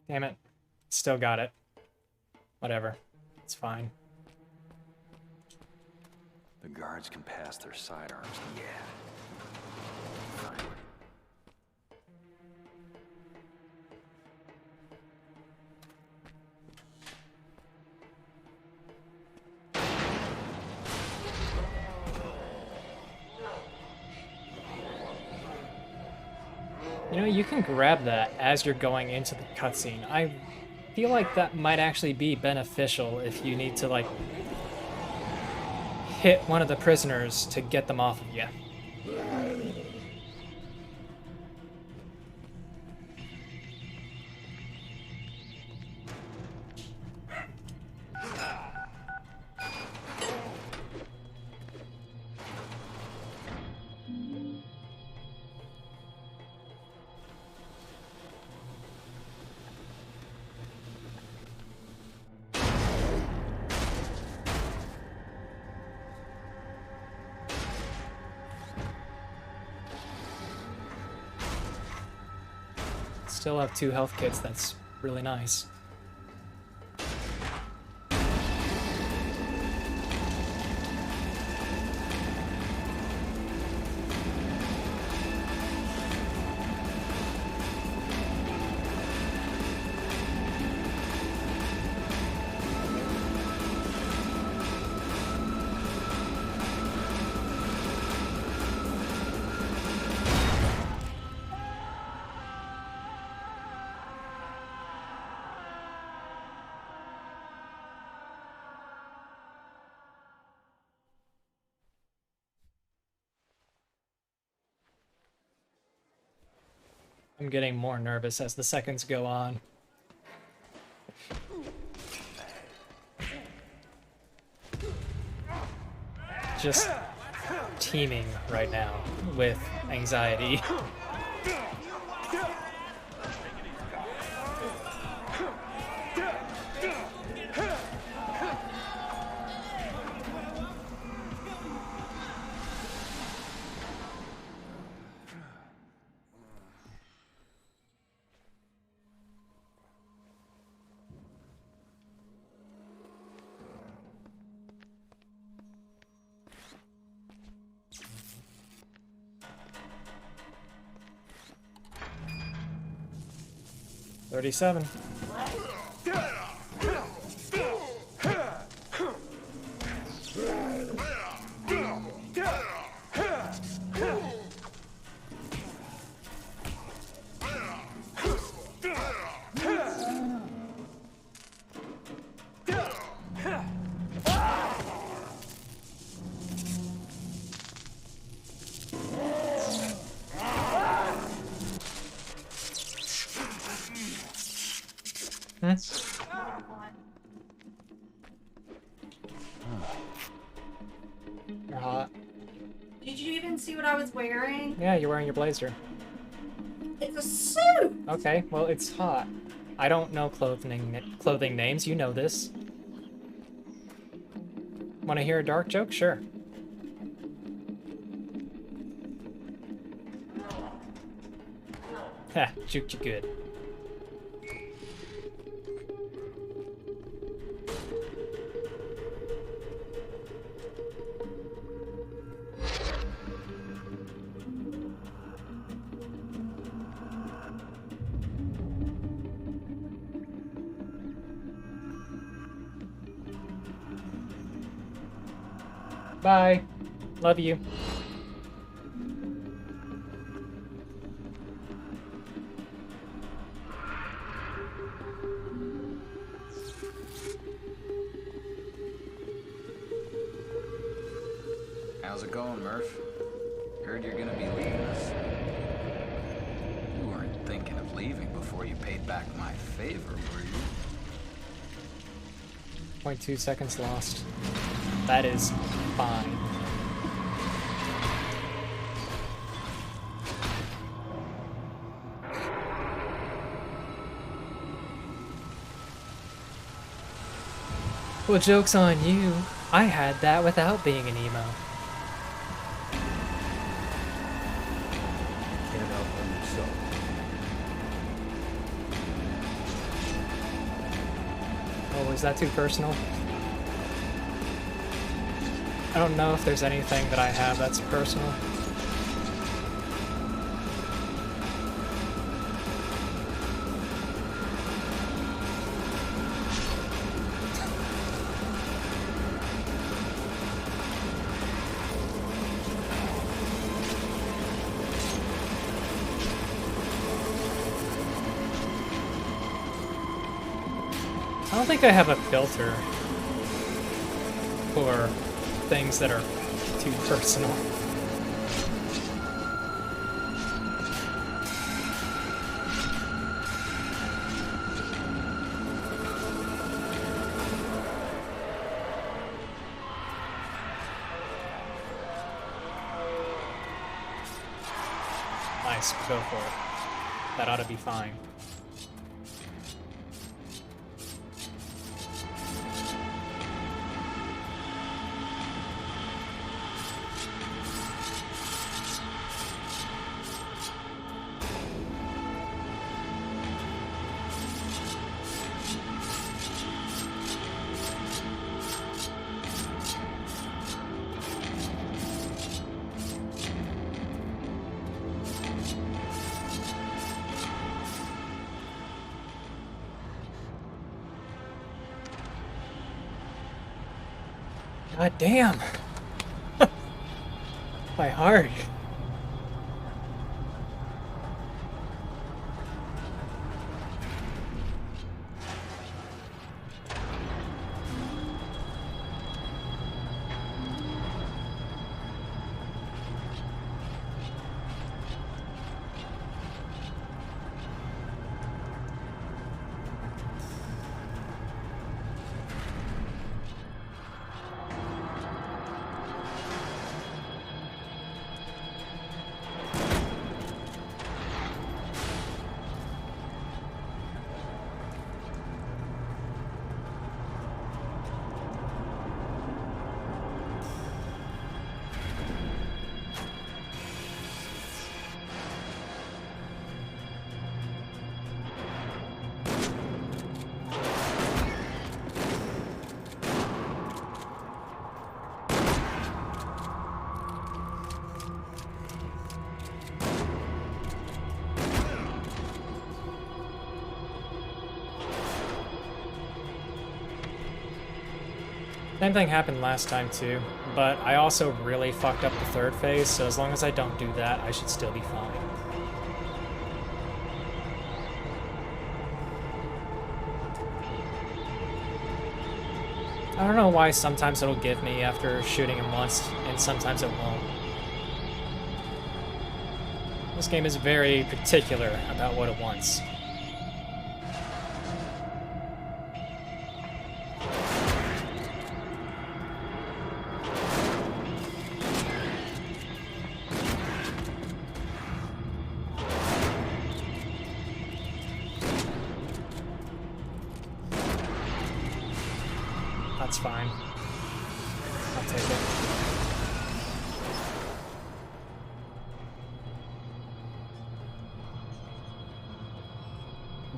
Damn it. Still got it. Whatever. It's fine. The guards can pass their sidearms. Yeah. Finally. You know, you can grab that as you're going into the cutscene. I feel like that might actually be beneficial if you need to, like, hit one of the prisoners to get them off of you. Still have 2 health kits, that's really nice. I'm getting more nervous as the seconds go on. Just teeming right now with anxiety. $37. You're hot. Did you even see what I was wearing? Yeah, you're wearing your blazer. It's a suit! Okay, well, it's hot. I don't know clothing names, you know this. Want to hear a dark joke? Sure. Ha, juked you good. Bye. Love you. How's it going, Murph? Heard you're gonna be leaving us. You weren't thinking of leaving before you paid back my favor, were you? 0.2 seconds lost. That is fine. Well, joke's on you. I had that without being an emo. Can't outrun yourself. Oh, was that too personal? I don't know if there's anything that I have that's personal. I don't think I have a filter for things that are too personal. Nice, go for it. That ought to be fine. God damn! My heart. Same thing happened last time too, but I also really fucked up the third phase, so as long as I don't do that, I should still be fine. I don't know why sometimes it'll give me after shooting him once, and sometimes it won't. This game is very particular about what it wants. That's fine. I'll take it.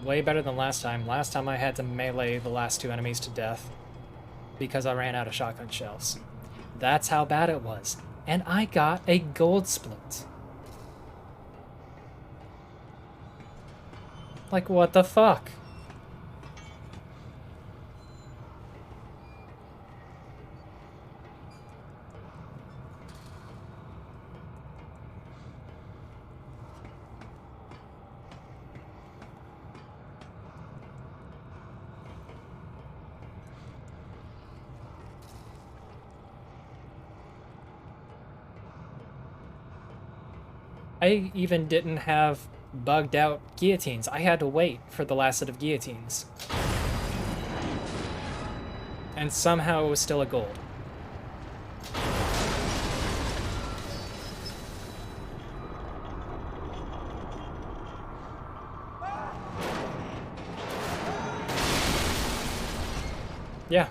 Way better than last time. Last time I had to melee the last two enemies to death because I ran out of shotgun shells. That's how bad it was. And I got a gold split. Like, what the fuck? I even didn't have bugged out guillotines. I had to wait for the last set of guillotines. And somehow it was still a gold. Yeah.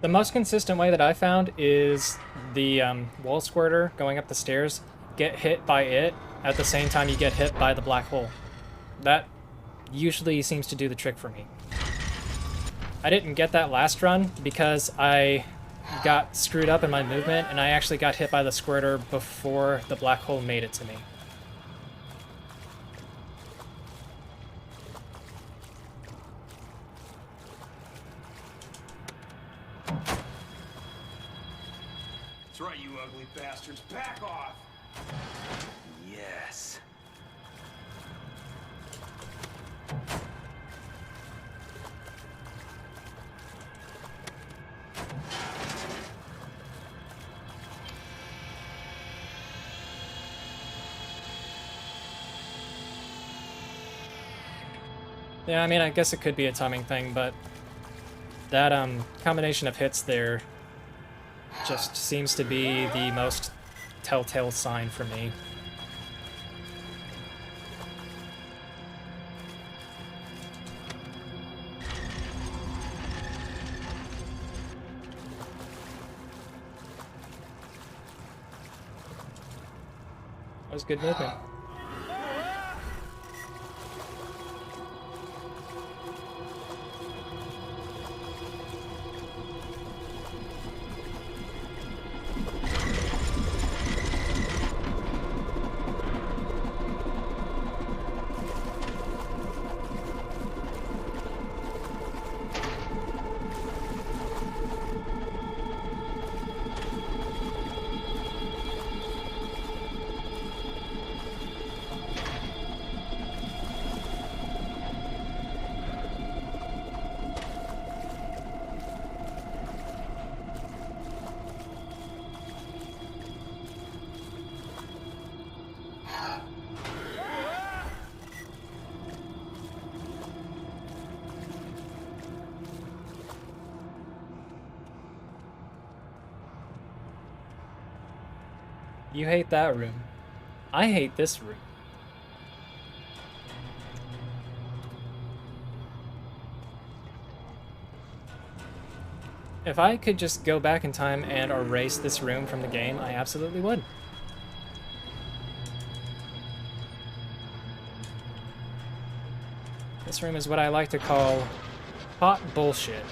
The most consistent way that I found is the wall squirter going up the stairs, get hit by it at the same time you get hit by the black hole. That usually seems to do the trick for me. I didn't get that last run because I got screwed up in my movement and I actually got hit by the squirter before the black hole made it to me. right, you ugly bastards. Back off! Yes. Yeah, I mean, I guess it could be a timing thing, but that combination of hits there just seems to be the most telltale sign for me. That was good movement. You hate that room. I hate this room. If I could just go back in time and erase this room from the game, I absolutely would. This room is what I like to call hot bullshit.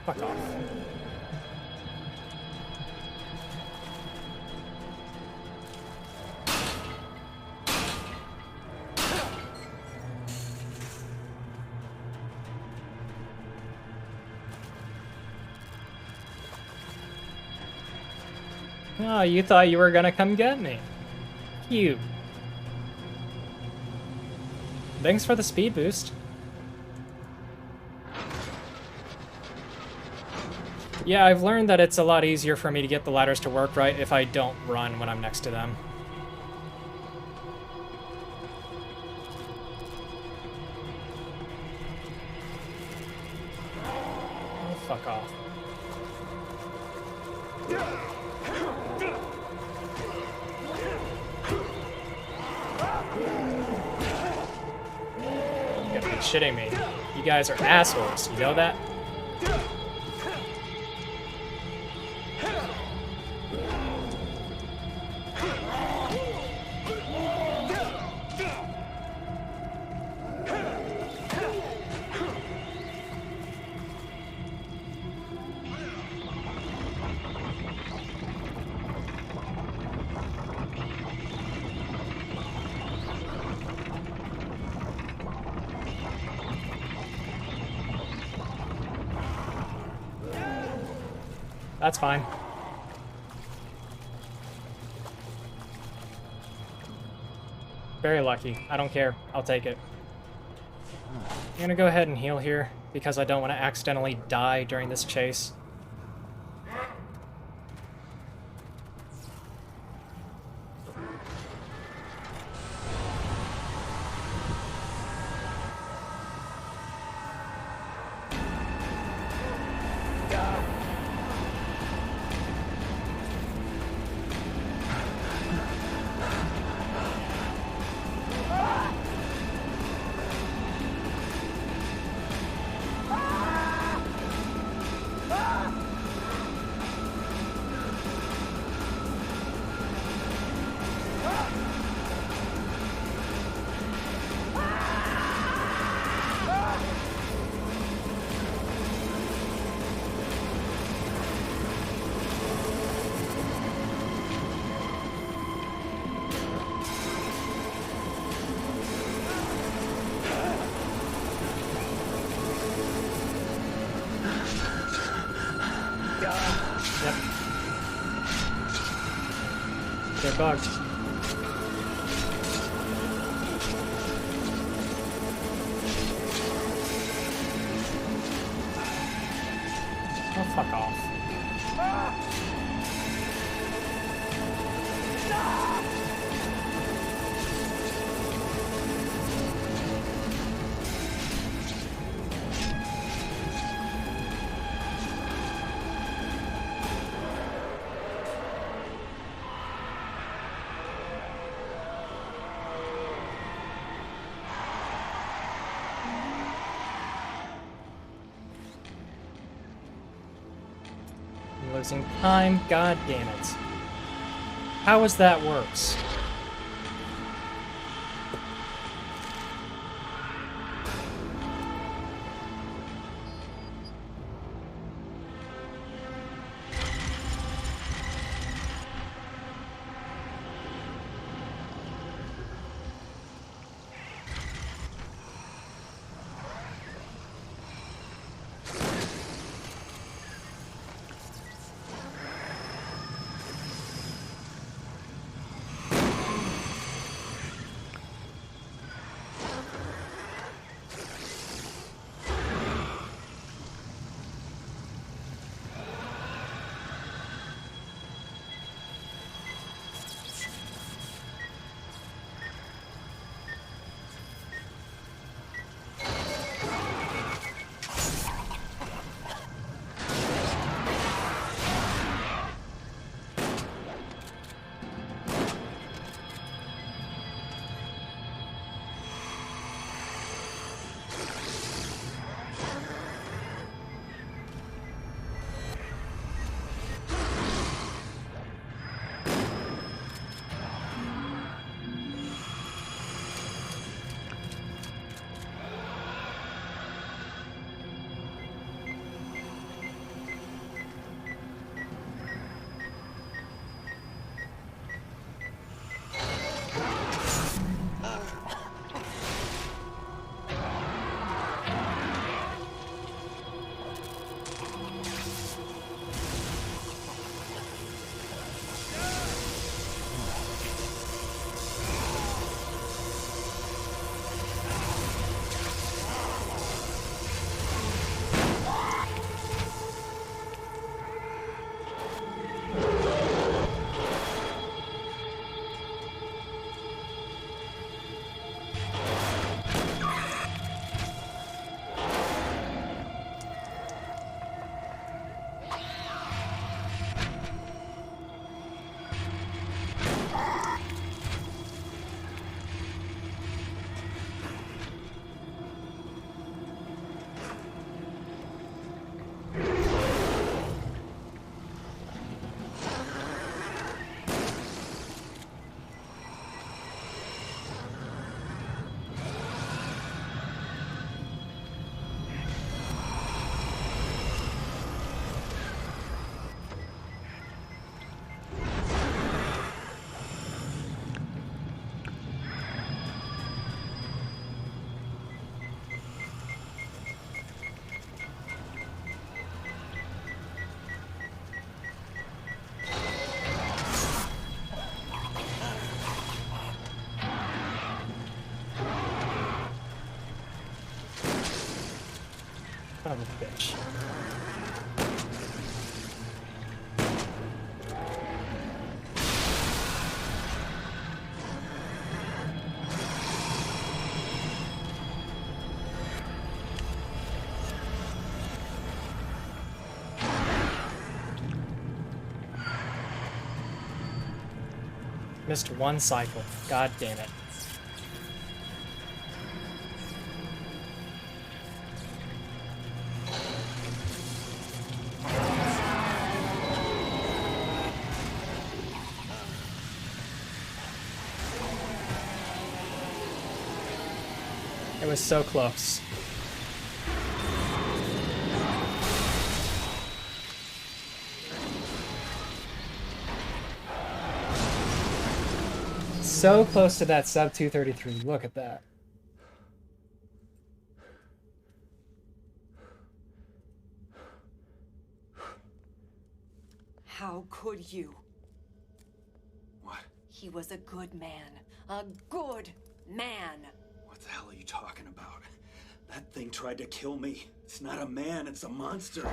Fuck off. Oh, you thought you were gonna come get me. Cute. Thanks for the speed boost. Yeah, I've learned that it's a lot easier for me to get the ladders to work right if I don't run when I'm next to them. Oh, fuck off. You gotta be shitting me. You guys are assholes, you know that? That's fine. Very lucky. I don't care. I'll take it. I'm gonna go ahead and heal here because I don't want to accidentally die during this chase. Ah! They're bugged. Oh, fuck off. I'm losing time, god damn it. How is that works? Son of a bitch. Missed one cycle. God damn it. It was so close. So close to that sub 233. Look at that. How could you? What? He was a good man. A good man. What the hell are you talking about? That thing tried to kill me. It's not a man, it's a monster.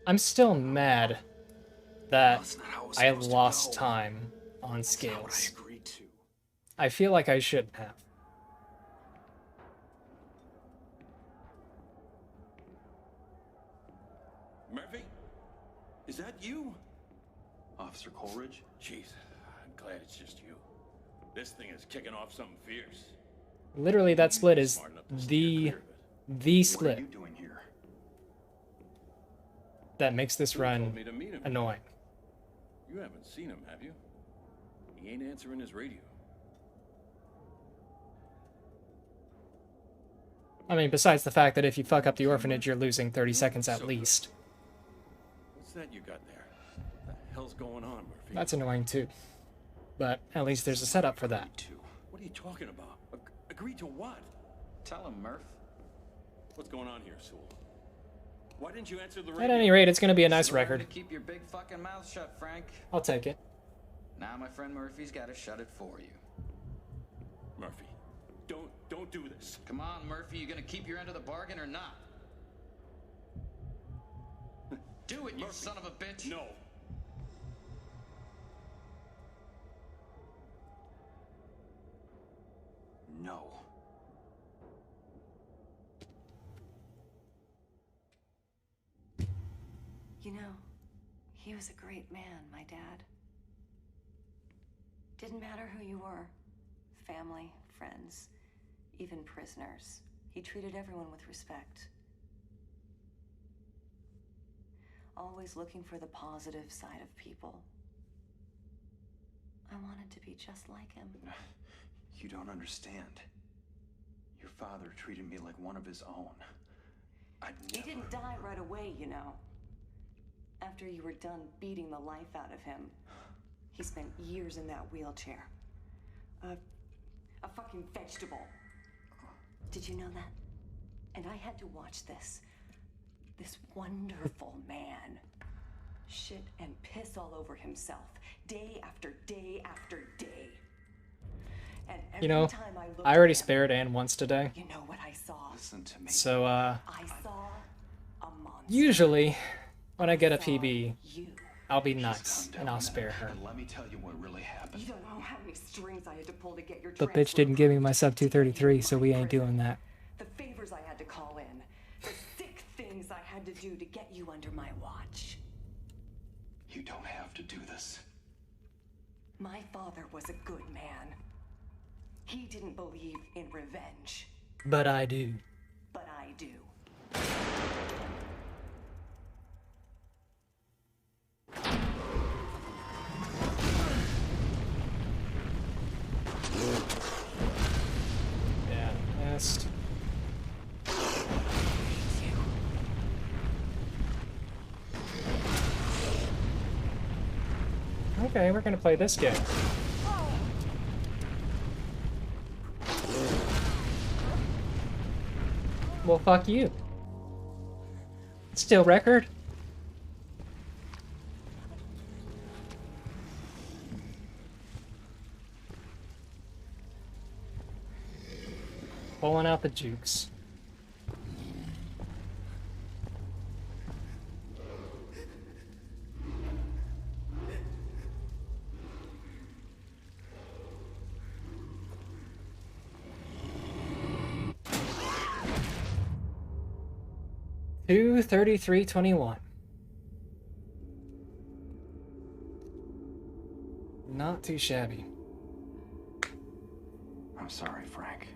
I'm still mad that I lost time on scales. I feel like I shouldn't have. Murphy? Is that you? Officer Coleridge? Jeez, I'm glad it's just you. This thing is kicking off something fierce. Literally, that split is the split What are you doing here? that makes this You run told me to meet him. annoying. You haven't seen him, have you? He ain't answering his radio. I mean, besides the fact that if you fuck up the orphanage, you're losing 30 seconds at least. What's that you got there? What the hell's going on, Murphy? That's annoying too. But at least there's a setup for that. What are you talking about? Agree to what? Tell him, Murph. What's going on here, Sewell? Why didn't you answer the radio? At any rate, it's going to be a nice Learn record. to keep your big fucking mouth shut, Frank. I'll take it. Now my friend Murphy's got to shut it for you. Murphy, don't do this. Come on, Murphy. You gonna keep your end of the bargain or not? Do it, you son of a bitch. No. No. You know, he was a great man, my dad. Didn't matter who you were. Family, friends, even prisoners. He treated everyone with respect. Always looking for the positive side of people. I wanted to be just like him. You don't understand. Your father treated me like one of his own. He didn't die right away, you know. After you were done beating the life out of him, he spent years in that wheelchair. A fucking vegetable. Did you know that? And I had to watch this wonderful man shit and piss all over himself day after day after day. And every You know, time I looked I already at him, spared Anne once today. you know what I saw? Listen to me. So, I saw a monster. usually, when I get a PB, I'll be nice, and I'll spare her. Let me tell you what really happened. You don't know how many strings I had to pull to get your But bitch didn't give me my sub 233, so we ain't doing that. the favors I had to call in, the sick things I had to do to get you under my watch. You don't have to do this. My father was a good man. He didn't believe in revenge, But I do. but I do. Yeah, missed. Okay, we're gonna play this game. Well, fuck you. Still record? Pulling out the jukes. $233.21. Not too shabby. I'm sorry, Frank.